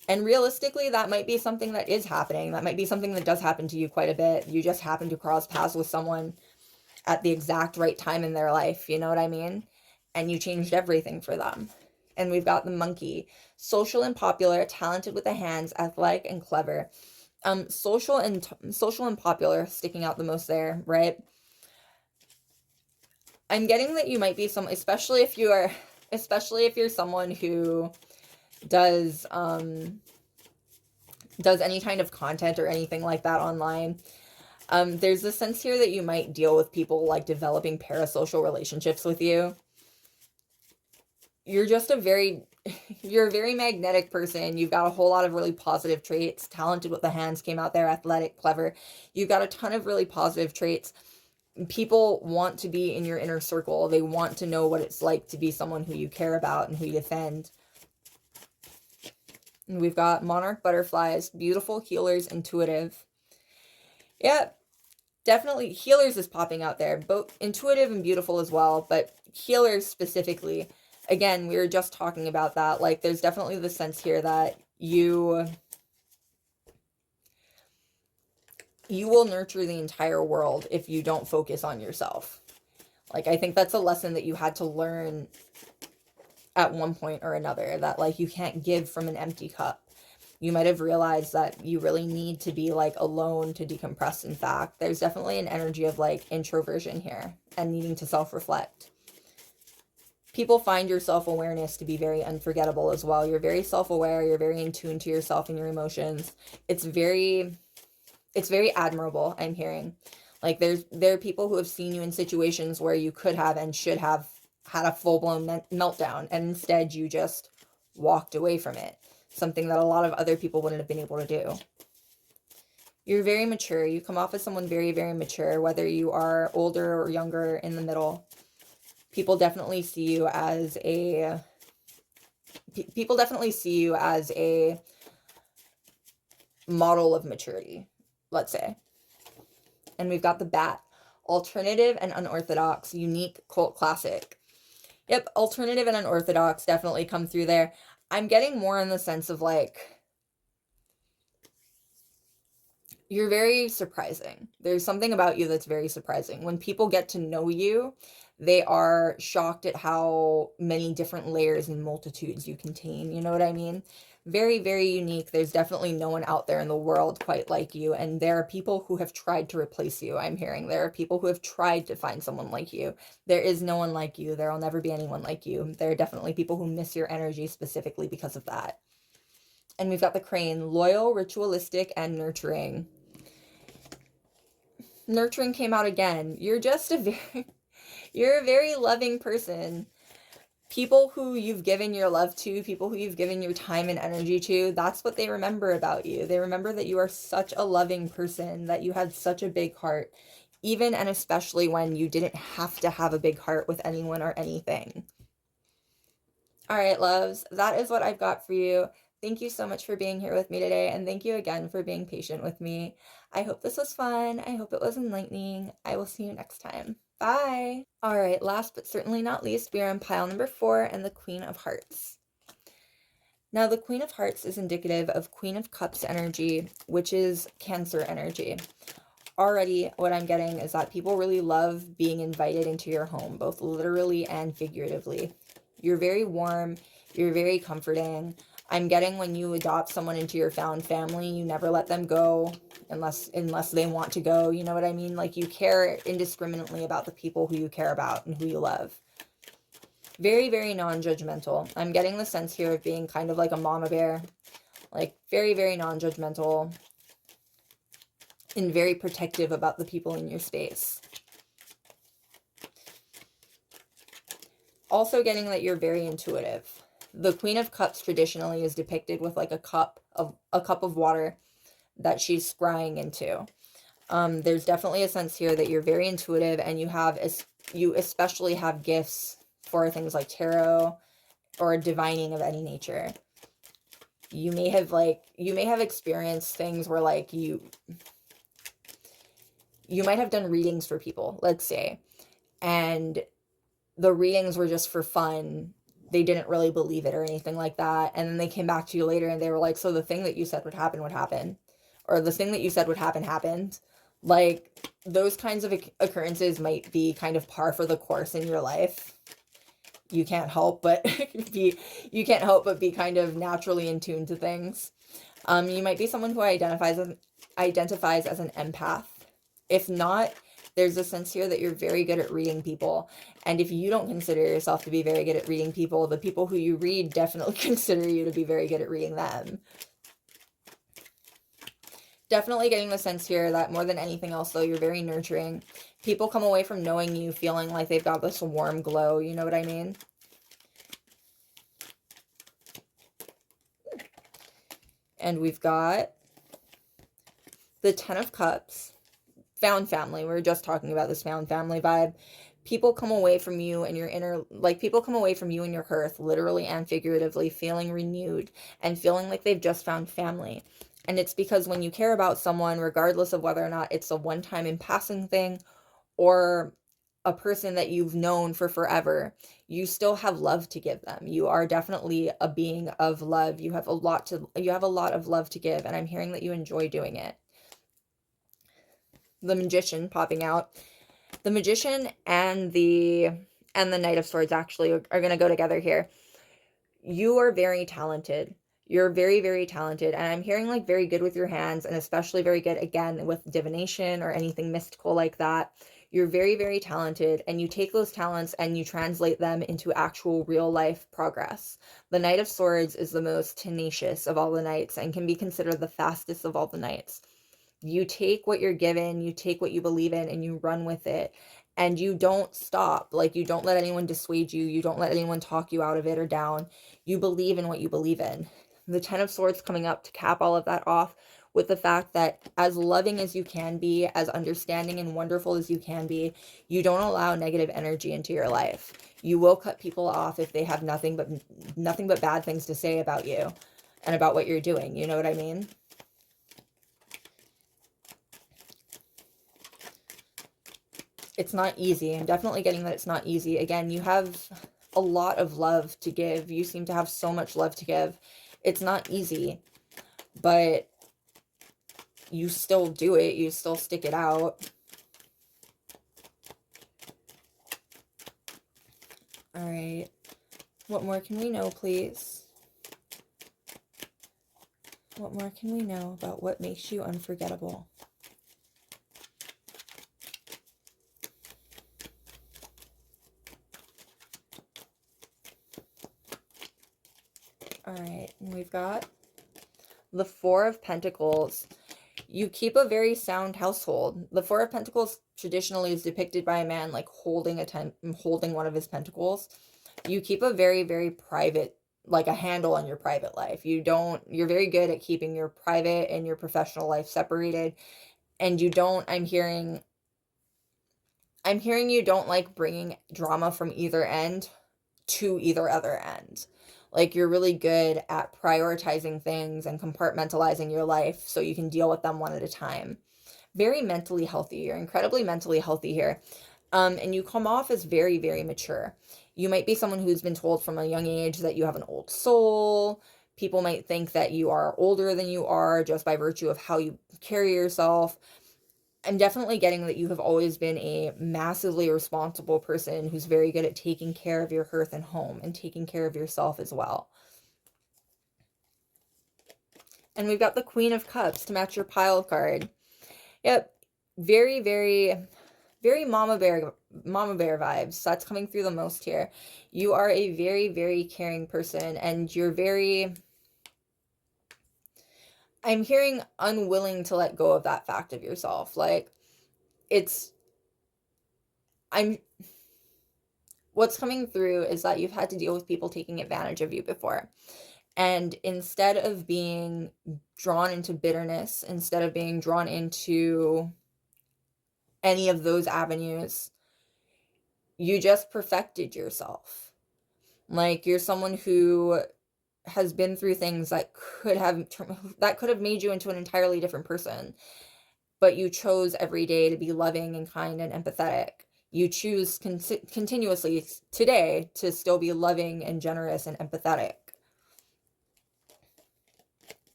And realistically, that might be something that is happening. That might be something that does happen to you quite a bit. You just happen to cross paths with someone at the exact right time in their life, you know what I mean? And you changed everything for them. And we've got the Monkey, social and popular, talented with the hands, athletic and clever. Social and popular sticking out the most there, right? I'm getting that you might be especially if you're someone who does any kind of content or anything like that online. There's a sense here that you might deal with people like developing parasocial relationships with you. You're a very magnetic person. You've got a whole lot of really positive traits. Talented with the hands came out there, athletic, clever. You've got a ton of really positive traits. People want to be in your inner circle. They want to know what it's like to be someone who you care about and who you defend. And we've got monarch butterflies, beautiful, healers, intuitive. Yeah, definitely healers is popping out there, both intuitive and beautiful as well, but healers specifically. Again, we were just talking about that. Like, there's definitely the sense here that you will nurture the entire world if you don't focus on yourself. Like, I think that's a lesson that you had to learn at one point or another, that, like, you can't give from an empty cup. You might have realized that you really need to be like alone to decompress. In fact, there's definitely an energy of like introversion here and needing to self-reflect. People find your self-awareness to be very unforgettable as well. You're very self-aware, you're very in tune to yourself and your emotions. It's very admirable, I'm hearing. Like there are people who have seen you in situations where you could have and should have had a full-blown meltdown, and instead you just walked away from it. Something that a lot of other people wouldn't have been able to do. You're very mature. You come off as someone very, very mature, whether you are older or younger, in the middle. People definitely see you as a model of maturity, let's say. And we've got the bat. Alternative and unorthodox, unique, cult classic. Yep, alternative and unorthodox definitely come through there. I'm getting more in the sense of like, you're very surprising. There's something about you that's very surprising. When people get to know you, they are shocked at how many different layers and multitudes you contain. You know what I mean? Very, very unique. There's definitely no one out there in the world quite like you. And there are people who have tried to replace you, I'm hearing. There are people who have tried to find someone like you. There is no one like you. There will never be anyone like you. There are definitely people who miss your energy specifically because of that. And we've got the crane. Loyal, ritualistic, and nurturing. Nurturing came out again. You're a very loving person. People who you've given your love to, people who you've given your time and energy to, that's what they remember about you. They remember that you are such a loving person, that you had such a big heart, even and especially when you didn't have to have a big heart with anyone or anything. All right, loves, that is what I've got for you. Thank you so much for being here with me today, and thank you again for being patient with me. I hope this was fun. I hope it was enlightening. I will see you next time. Bye! Alright, last but certainly not least, we are on pile number 4 and the Queen of Hearts. Now, the Queen of Hearts is indicative of Queen of Cups energy, which is Cancer energy. Already, what I'm getting is that people really love being invited into your home, both literally and figuratively. You're very warm. You're very comforting. I'm getting when you adopt someone into your found family, you never let them go unless they want to go. You know what I mean? Like, you care indiscriminately about the people who you care about and who you love. Very, very non-judgmental. I'm getting the sense here of being kind of like a mama bear. Like, very, very non-judgmental. And very protective about the people in your space. Also getting that you're very intuitive. The Queen of Cups traditionally is depicted with like a cup of water that she's scrying into. There's definitely a sense here that you're very intuitive, and you especially have gifts for things like tarot or divining of any nature. You may have experienced things where like you might have done readings for people, let's say, and the readings were just for fun. They didn't really believe it or anything like that. And then they came back to you later and they were like, so the thing that you said would happen. Or the thing that you said would happen happened. Like, those kinds of occurrences might be kind of par for the course in your life. You can't help but be kind of naturally in tune to things. You might be someone who identifies as an empath. If not, there's a sense here that you're very good at reading people. And if you don't consider yourself to be very good at reading people, the people who you read definitely consider you to be very good at reading them. Definitely getting the sense here that more than anything else, though, you're very nurturing. People come away from knowing you feeling like they've got this warm glow. You know what I mean? And we've got the Ten of Cups. Found family. We were just talking about this found family vibe. People come away from you and people come away from you and your hearth, literally and figuratively, feeling renewed and feeling like they've just found family. And it's because when you care about someone, regardless of whether or not it's a one-time in passing thing or a person that you've known for forever, you still have love to give them. You are definitely a being of love. You have a lot of love to give, and I'm hearing that you enjoy doing it. The Magician popping out. The Magician and the Knight of Swords actually are going to go together here. You are very talented. You're very, very talented. And I'm hearing like very good with your hands, and especially very good again with divination or anything mystical like that. You're very, very talented, and you take those talents and you translate them into actual real life progress. The Knight of Swords is the most tenacious of all the knights and can be considered the fastest of all the knights. You take what you're given, you take what you believe in, and you run with it. And you don't stop. Like, you don't let anyone dissuade you. You don't let anyone talk you out of it or down. You believe in what you believe in. The Ten of Swords coming up to cap all of that off with the fact that as loving as you can be, as understanding and wonderful as you can be, you don't allow negative energy into your life. You will cut people off if they have nothing but bad things to say about you and about what you're doing. You know what I mean? It's not easy. I'm definitely getting that it's not easy. Again, you have a lot of love to give. You seem to have so much love to give. It's not easy, but you still do it. You still stick it out. All right. What more can we know, please? What more can we know about what makes you unforgettable? All right, and we've got the Four of Pentacles. You keep a very sound household. The Four of Pentacles traditionally is depicted by a man like holding one of his pentacles. You keep a very, very private, like a handle on your private life. You're very good at keeping your private and your professional life separated. And I'm hearing you don't like bringing drama from either end to either other end. Like, you're really good at prioritizing things and compartmentalizing your life so you can deal with them one at a time. Very mentally healthy. You're incredibly mentally healthy here. And you come off as very, very mature. You might be someone who's been told from a young age that you have an old soul. People might think that you are older than you are just by virtue of how you carry yourself. I'm definitely getting that you have always been a massively responsible person who's very good at taking care of your hearth and home and taking care of yourself as well. And we've got the Queen of Cups to match your pile card. Yep. Very, very, very mama bear vibes. That's coming through the most here. You are a very, very caring person, and you're very, I'm hearing unwilling to let go of that fact of yourself. Like, what's coming through is that you've had to deal with people taking advantage of you before. And instead of being drawn into bitterness, instead of being drawn into any of those avenues, you just perfected yourself. Like, you're someone who has been through things that could have made you into an entirely different person, but you chose every day to be loving and kind and empathetic. You choose continuously today to still be loving and generous and empathetic.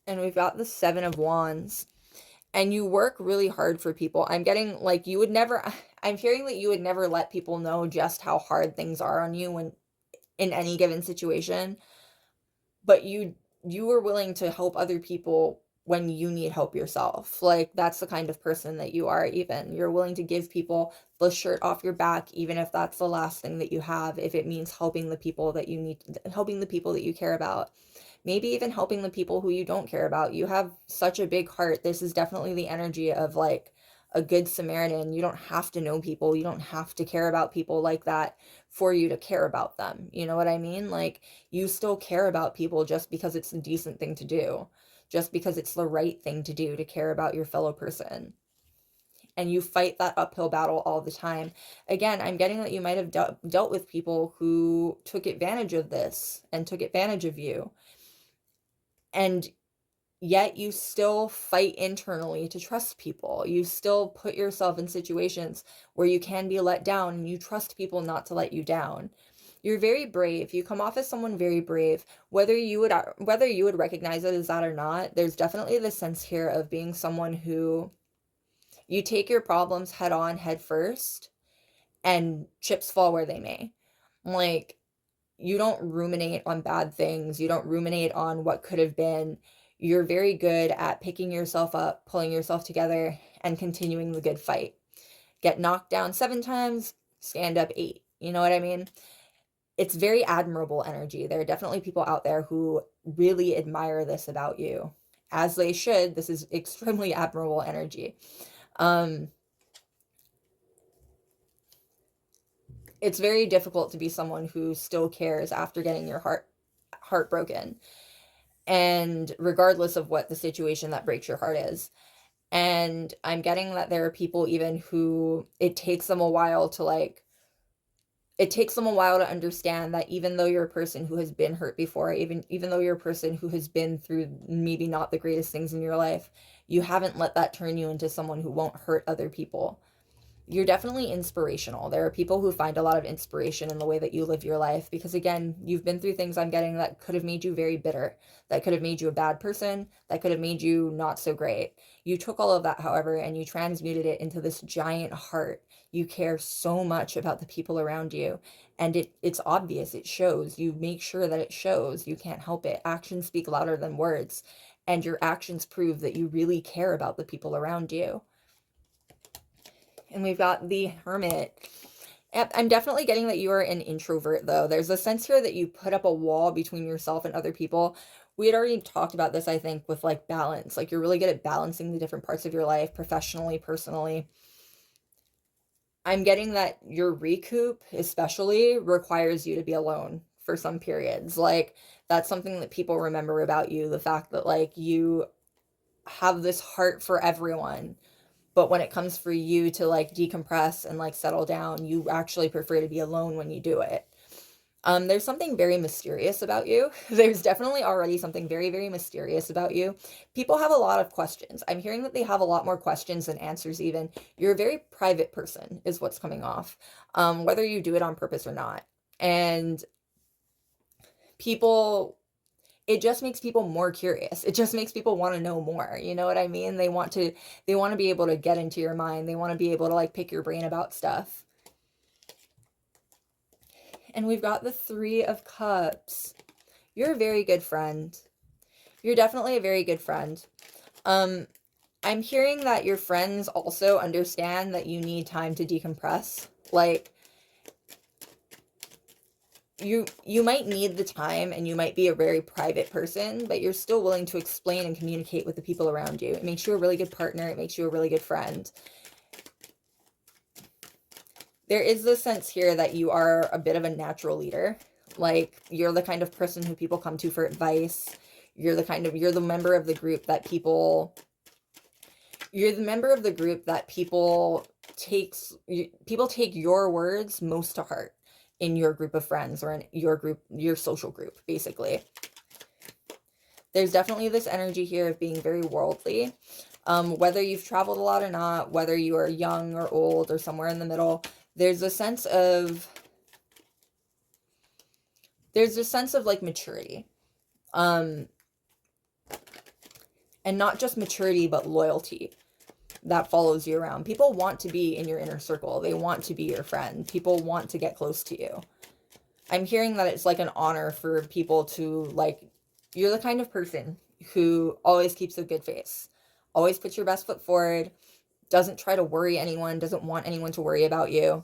And we've got the Seven of Wands. And you work really hard for people. I'm getting like I'm hearing that you would never let people know just how hard things are on you when in any given situation. But you are willing to help other people when you need help yourself. Like, that's the kind of person that you are. Even you're willing to give people the shirt off your back, even if that's the last thing that you have, if it means helping the people that you care about. Maybe even helping the people who you don't care about. You have such a big heart. This is definitely the energy of like a good Samaritan. You don't have to know people. You don't have to care about people like that for you to care about them. You know what I mean? Like, you still care about people just because it's a decent thing to do, just because it's the right thing to do to care about your fellow person. And you fight that uphill battle all the time. Again, I'm getting that you might have dealt with people who took advantage of this and took advantage of you. And yet you still fight internally to trust people. You still put yourself in situations where you can be let down, and you trust people not to let you down. You're very brave. You come off as someone very brave. Whether you would recognize it as that or not, there's definitely this sense here of being someone who you take your problems head on, head first, and chips fall where they may. Like, you don't ruminate on bad things. You don't ruminate on what could have been. You're very good at picking yourself up, pulling yourself together, and continuing the good fight. Get knocked down 7 times, stand up 8. You know what I mean? It's very admirable energy. There are definitely people out there who really admire this about you, as they should. This is extremely admirable energy. It's very difficult to be someone who still cares after getting your heart broken, and regardless of what the situation that breaks your heart is. And I'm getting that there are people even who it takes them a while to understand that even though you're a person who has been hurt before, even though you're a person who has been through maybe not the greatest things in your life, you haven't let that turn you into someone who won't hurt other people. You're definitely inspirational. There are people who find a lot of inspiration in the way that you live your life because, again, you've been through things, I'm getting, that could have made you very bitter, that could have made you a bad person, that could have made you not so great. You took all of that, however, and you transmuted it into this giant heart. You care so much about the people around you, and it's obvious. It shows. You make sure that it shows. You can't help it. Actions speak louder than words, and your actions prove that you really care about the people around you. And we've got the Hermit. I'm definitely getting that you are an introvert, though. There's a sense here that you put up a wall between yourself and other people. We had already talked about this, I think, with like balance. Like, you're really good at balancing the different parts of your life, professionally, personally. I'm getting that your recoup especially requires you to be alone for some periods. Like, that's something that people remember about you. The fact that like you have this heart for everyone, but when it comes for you to like decompress and like settle down, you actually prefer to be alone when you do it. There's something very mysterious about you. There's definitely already something very, very mysterious about you. People have a lot of questions. I'm hearing that they have a lot more questions than answers even. You're a very private person is what's coming off, whether you do it on purpose or not. And people, it just makes people more curious. It just makes people want to know more. You know what I mean? They want to be able to get into your mind. They want to be able to like pick your brain about stuff. And we've got the 3 of Cups. You're a very good friend. You're definitely a very good friend. I'm hearing that your friends also understand that you need time to decompress. Like, you might need the time and you might be a very private person, but you're still willing to explain and communicate with the people around you. It makes you a really good partner. It makes you a really good friend. There is this sense here that you are a bit of a natural leader. Like, you're the kind of person who people come to for advice. You're the member of the group that people take your words most to heart in your group of friends or in your social group, basically. There's definitely this energy here of being very worldly. Whether you've traveled a lot or not, whether you are young or old or somewhere in the middle, there's a sense of like maturity. And not just maturity, but loyalty that follows you around. People want to be in your inner circle. They want to be your friend. People want to get close to you. I'm hearing that it's like an honor for people to like, you're the kind of person who always keeps a good face, always puts your best foot forward, doesn't try to worry anyone, doesn't want anyone to worry about you.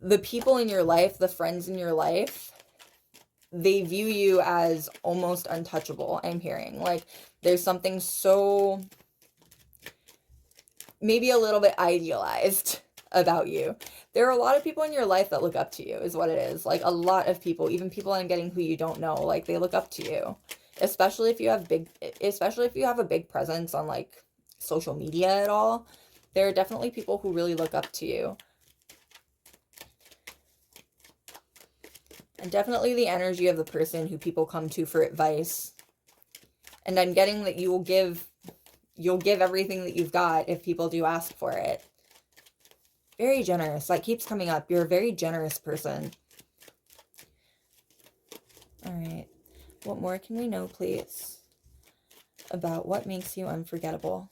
The people in your life, the friends in your life, they view you as almost untouchable. I'm hearing like there's something so maybe a little bit idealized about you. There are a lot of people in your life that look up to you is what it is. Like, a lot of people, even people I'm getting who you don't know, like, they look up to you. Especially if you have a big presence on like social media at all. There are definitely people who really look up to you. And definitely the energy of the person who people come to for advice. And I'm getting that you'll give everything that you've got if people do ask for it. Very generous. That keeps coming up. You're a very generous person. All right. What more can we know, please, about what makes you unforgettable?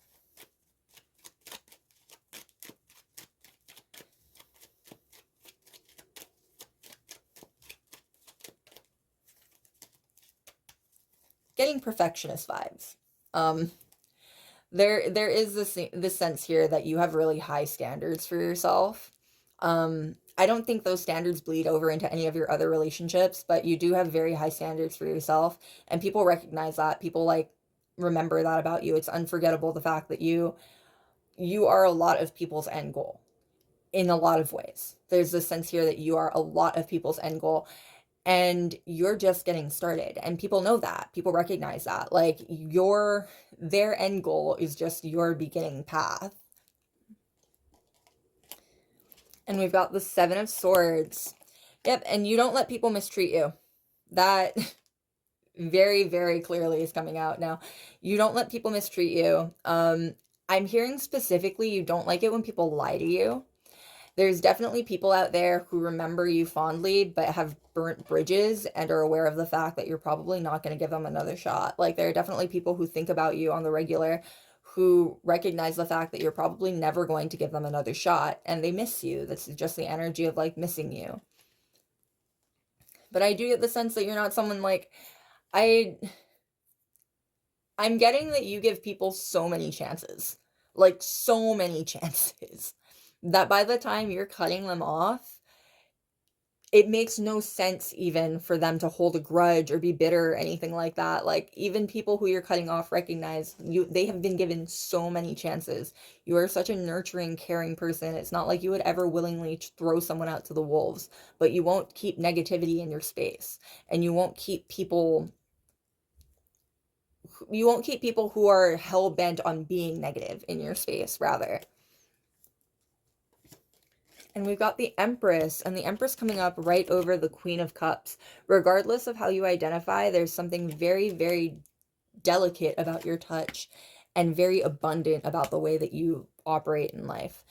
getting perfectionist vibes. Um, there is this sense here that you have really high standards for yourself. I don't think those standards bleed over into any of your other relationships, but you do have very high standards for yourself, and people recognize that. People like remember that about you. It's unforgettable, the fact that you are a lot of people's end goal in a lot of ways. There's this sense here that you are a lot of people's end goal, and you're just getting started, and people know that. People recognize that. Like, their end goal is just your beginning path. And we've got the Seven of Swords. Yep, and you don't let people mistreat you. That very, very clearly is coming out now. You don't let people mistreat you. I'm hearing specifically you don't like it when people lie to you. There's definitely people out there who remember you fondly, but have burnt bridges and are aware of the fact that you're probably not going to give them another shot. Like, there are definitely people who think about you on the regular, who recognize the fact that you're probably never going to give them another shot, and they miss you. That's just the energy of, like, missing you. But I do get the sense that you're not someone, like, I'm getting that you give people so many chances. Like, so many chances. That by the time you're cutting them off, it makes no sense even for them to hold a grudge or be bitter or anything like that. Like, even people who you're cutting off recognize they have been given so many chances. You are such a nurturing, caring person. It's not like you would ever willingly throw someone out to the wolves, but you won't keep negativity in your space, and you won't keep people who are hell-bent on being negative in your space, rather. And we've got the Empress, and the Empress coming up right over the Queen of Cups. Regardless of how you identify, there's something very, very delicate about your touch and very abundant about the way that you operate in life.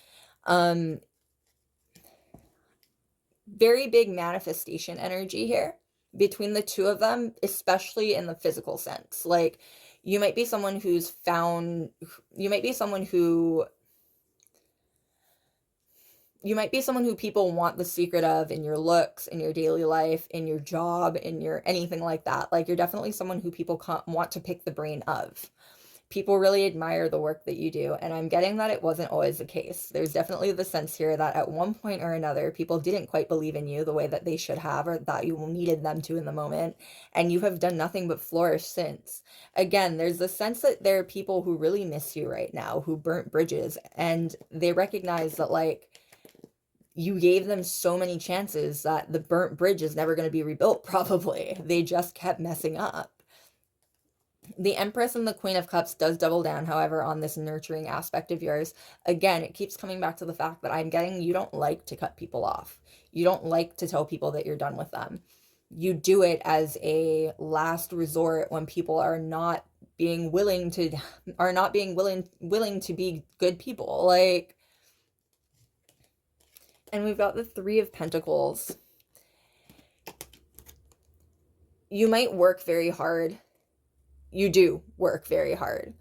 Very big manifestation energy here between the two of them, especially in the physical sense. Like, you might be someone who people want the secret of in your looks, in your daily life, in your job, in your anything like that. Like, you're definitely someone who people want to pick the brain of. People really admire the work that you do, and I'm getting that it wasn't always the case. There's definitely the sense here that at one point or another, people didn't quite believe in you the way that they should have, or that you needed them to in the moment, and you have done nothing but flourish since. Again, there's the sense that there are people who really miss you right now, who burnt bridges, and they recognize that, like, you gave them so many chances that the burnt bridge is never going to be rebuilt, probably. They just kept messing up. The Empress and the Queen of Cups does double down, however, on this nurturing aspect of yours. Again, it keeps coming back to the fact that I'm getting you don't like to cut people off. You don't like to tell people that you're done with them. You do it as a last resort when people are not being willing to be good people. Like, and we've got the Three of Pentacles. You might work very hard. You do work very hard,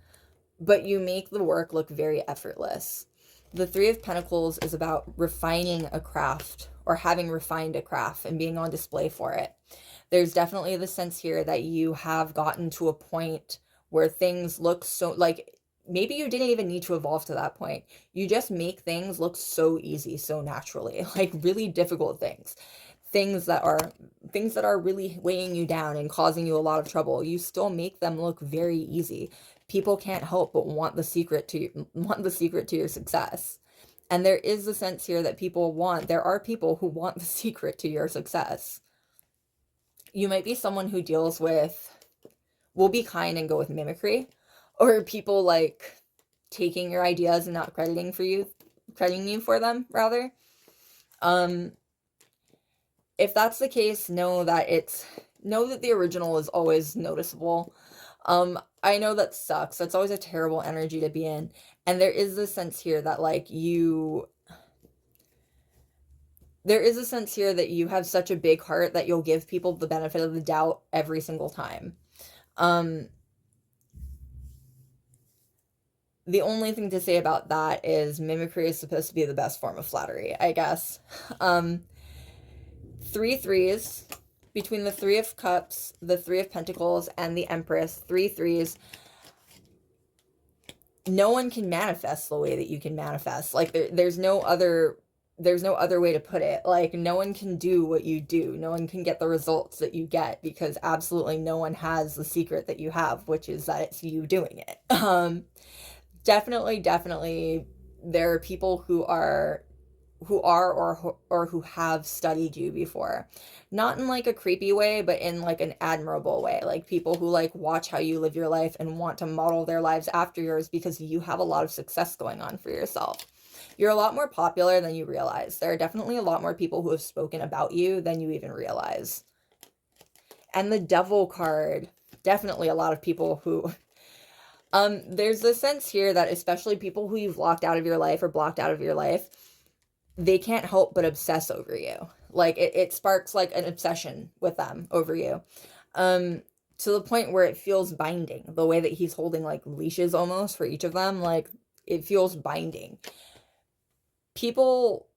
but you make the work look very effortless. The Three of Pentacles is about refining a craft, or having refined a craft and being on display for it. There's definitely the sense here that you have gotten to a point where things look so, like, maybe you didn't even need to evolve to that point. You just make things look so easy, so naturally, like really difficult things. Things that are really weighing you down and causing you a lot of trouble, you still make them look very easy. People can't help but want the secret to your success. And there is a sense here that there are people who want the secret to your success. You might be someone who will be kind and go with mimicry, or people like taking your ideas and not crediting you for them, rather. If that's the case, know that the original is always noticeable. I know that sucks. That's always a terrible energy to be in. And there is this sense here that, like, there is a sense here that you have such a big heart that you'll give people the benefit of the doubt every single time. The only thing to say about that is mimicry is supposed to be the best form of flattery, I guess. 3 threes. between the Three of Cups, the Three of Pentacles, and the Empress, three threes, no one can manifest the way that you can manifest. Like there's no other way to put it. Like no one can do what you do. No one can get the results that you get, because absolutely no one has the secret that you have, which is that it's you doing it. Definitely there are people who are or who have studied you before, not in like a creepy way, but in like an admirable way, like people who like watch how you live your life and want to model their lives after yours, because you have a lot of success going on for yourself. You're a lot more popular than you realize. There are definitely a lot more people who have spoken about you than you even realize. And the Devil card, definitely a lot of people who there's this sense here that especially people who you've locked out of your life or blocked out of your life, they can't help but obsess over you. Like it sparks like an obsession with them over you. To the point where it feels binding. The way that he's holding like leashes almost for each of them, like it feels binding. People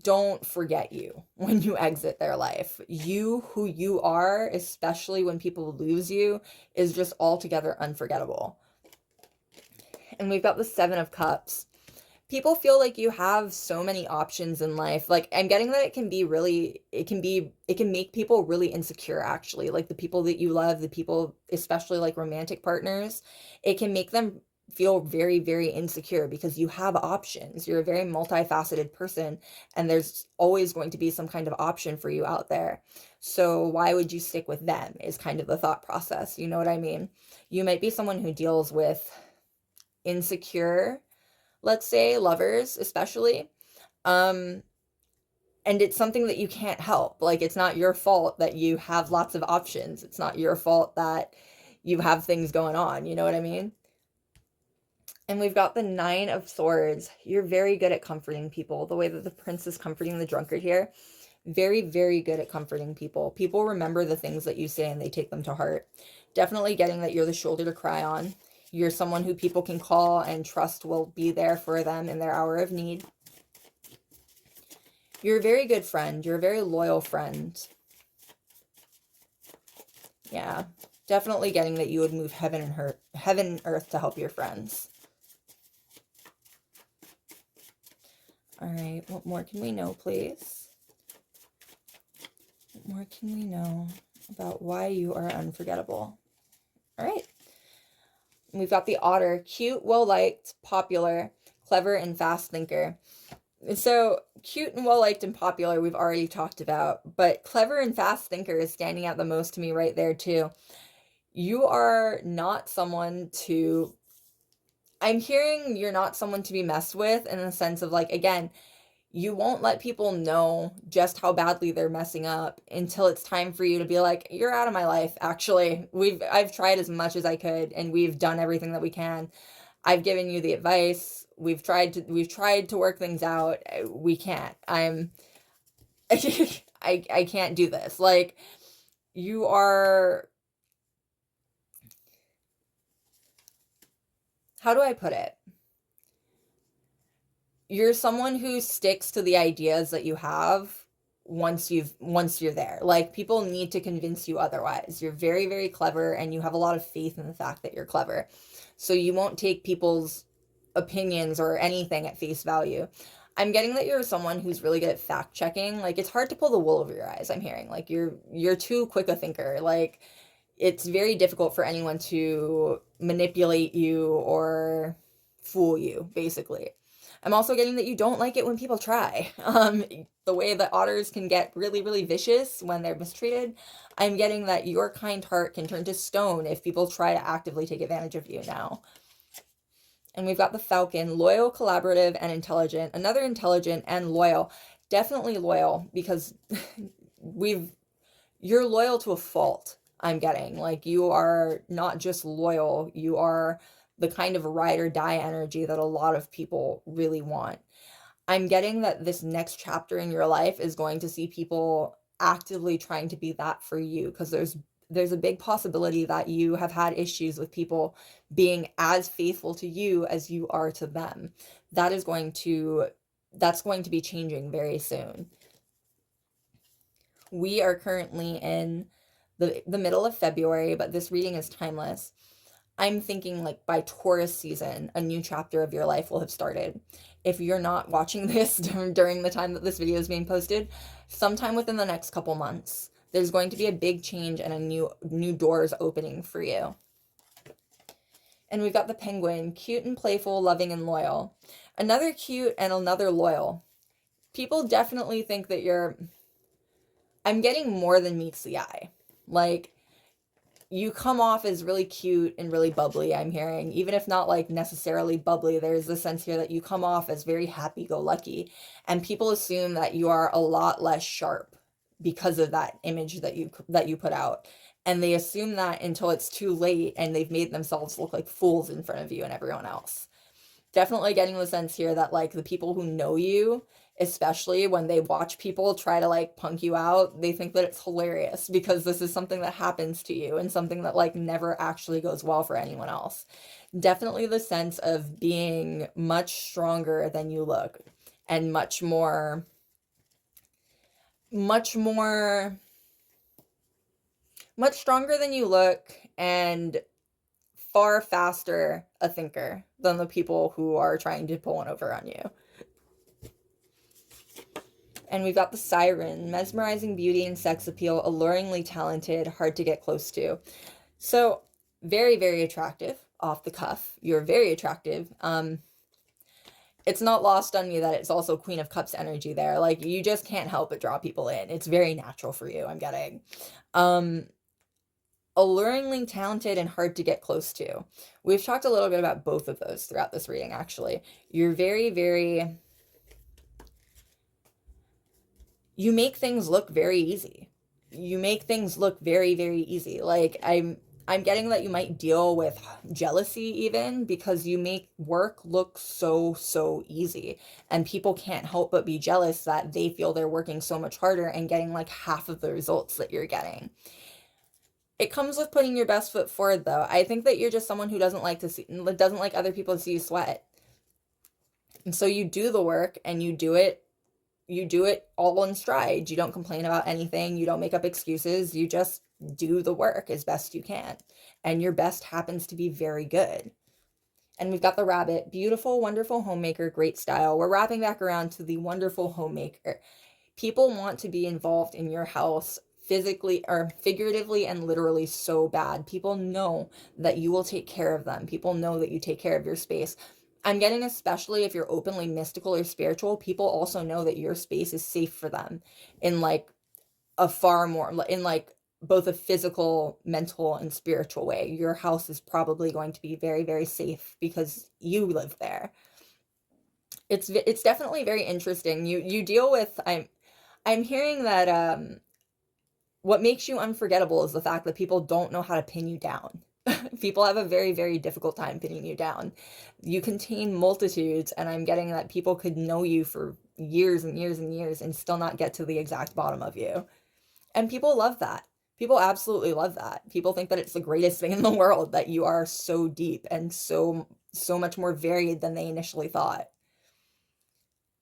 don't forget you when you exit their life. You, who you are, especially when people lose you, is just altogether unforgettable. And we've got the Seven of Cups. People feel like you have so many options in life. Like I'm getting that it can make people really insecure, actually. Like the people that you love, the people, especially like romantic partners, it can make them feel very, very insecure because you have options. You're a very multifaceted person, and there's always going to be some kind of option for you out there. So why would you stick with them is kind of the thought process. You know what I mean? You might be someone who deals with insecure, let's say, lovers especially, and it's something that you can't help. Like it's not your fault that you have lots of options. It's not your fault that you have things going on, you know what I mean? And we've got the Nine of Swords. You're very good at comforting people. The way that the Prince is comforting the drunkard here, very, very good at comforting people. People remember the things that you say and they take them to heart. Definitely getting that you're the shoulder to cry on. You're someone who people can call and trust will be there for them in their hour of need. You're a very good friend. You're a very loyal friend. Yeah, definitely getting that you would move heaven and earth to help your friends. All right, what more can we know, please? What more can we know about why you are unforgettable? All right. We've got the Otter. Cute, well-liked, popular, clever, and fast thinker. So cute and well-liked and popular we've already talked about, but clever and fast thinker is standing out the most to me right there too. You are not someone to... I'm hearing you're not someone to be messed with, in the sense of like, again, you won't let people know just how badly they're messing up until it's time for you to be like, you're out of my life. Actually, I've tried as much as I could, and we've done everything that we can. I've given you the advice. We've tried to work things out. We can't. I can't do this. Like, you are... How do I put it? You're someone who sticks to the ideas that you have once you're there. Like, people need to convince you otherwise. You're very, very clever, and you have a lot of faith in the fact that you're clever. So you won't take people's opinions or anything at face value. I'm getting that you're someone who's really good at fact checking. Like, it's hard to pull the wool over your eyes, I'm hearing. Like, you're too quick a thinker. Like, it's very difficult for anyone to manipulate you or fool you, basically. I'm also getting that you don't like it when people try. The way that otters can get really, really vicious when they're mistreated, I'm getting that your kind heart can turn to stone if people try to actively take advantage of you now. And we've got the Falcon, loyal, collaborative, and intelligent. Another intelligent and loyal. Definitely loyal, because you're loyal to a fault, I'm getting. Like, you are not just loyal, you are the kind of ride or die energy that a lot of people really want. I'm getting that this next chapter in your life is going to see people actively trying to be that for you, because there's a big possibility that you have had issues with people being as faithful to you as you are to them. That's going to be changing very soon. We are currently in the middle of February, but this reading is timeless. I'm thinking like by Taurus season, a new chapter of your life will have started. If you're not watching this during the time that this video is being posted, sometime within the next couple months, there's going to be a big change and a new doors opening for you. And we've got the penguin, cute and playful, loving and loyal. Another cute and another loyal. People definitely think that I'm getting more than meets the eye. Like, you come off as really cute and really bubbly, I'm hearing. Even if not like necessarily bubbly, there's the sense here that you come off as very happy-go-lucky. And people assume that you are a lot less sharp because of that image that you put out. And they assume that until it's too late and they've made themselves look like fools in front of you and everyone else. Definitely getting the sense here that like the people who know you, especially when they watch people try to like punk you out, they think that it's hilarious because this is something that happens to you and something that like never actually goes well for anyone else. Definitely the sense of being much stronger than you look and much stronger than you look and far faster a thinker than the people who are trying to pull one over on you. And we've got the siren, mesmerizing beauty and sex appeal, alluringly talented, hard to get close to. So very, very attractive off the cuff. You're very attractive. It's not lost on me that it's also Queen of Cups energy there. Like, you just can't help but draw people in. It's very natural for you, I'm getting. Alluringly talented and hard to get close to. We've talked a little bit about both of those throughout this reading, actually. You're very, very... You make things look very easy. You make things look very, very easy. Like, I'm getting that you might deal with jealousy even because you make work look so easy. And people can't help but be jealous that they feel they're working so much harder and getting like half of the results that you're getting. It comes with putting your best foot forward, though. I think that you're just someone who doesn't like other people to see you sweat. And so you do the work and you do it all in stride. You don't complain about anything. You don't make up excuses. You just do the work as best you can. And your best happens to be very good. And we've got the rabbit, beautiful, wonderful homemaker, great style. We're wrapping back around to the wonderful homemaker. People want to be involved in your house physically or figuratively and literally so bad. People know that you will take care of them. People know that you take care of your space. I'm getting, especially if you're openly mystical or spiritual, people also know that your space is safe for them in like both a physical, mental, and spiritual way. Your house is probably going to be very, very safe because you live there. It's definitely very interesting. You deal with, I'm hearing that what makes you unforgettable is the fact that people don't know how to pin you down. People have a very, very difficult time pinning you down. You contain multitudes, and I'm getting that people could know you for years and years and years and still not get to the exact bottom of you. And people love that. People absolutely love that. People think that it's the greatest thing in the world that you are so deep and so much more varied than they initially thought.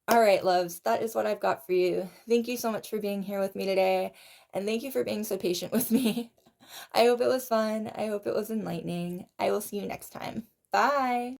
All right, loves, that is what I've got for you. Thank you so much for being here with me today, and thank you for being so patient with me. I hope it was fun. I hope it was enlightening. I will see you next time. Bye!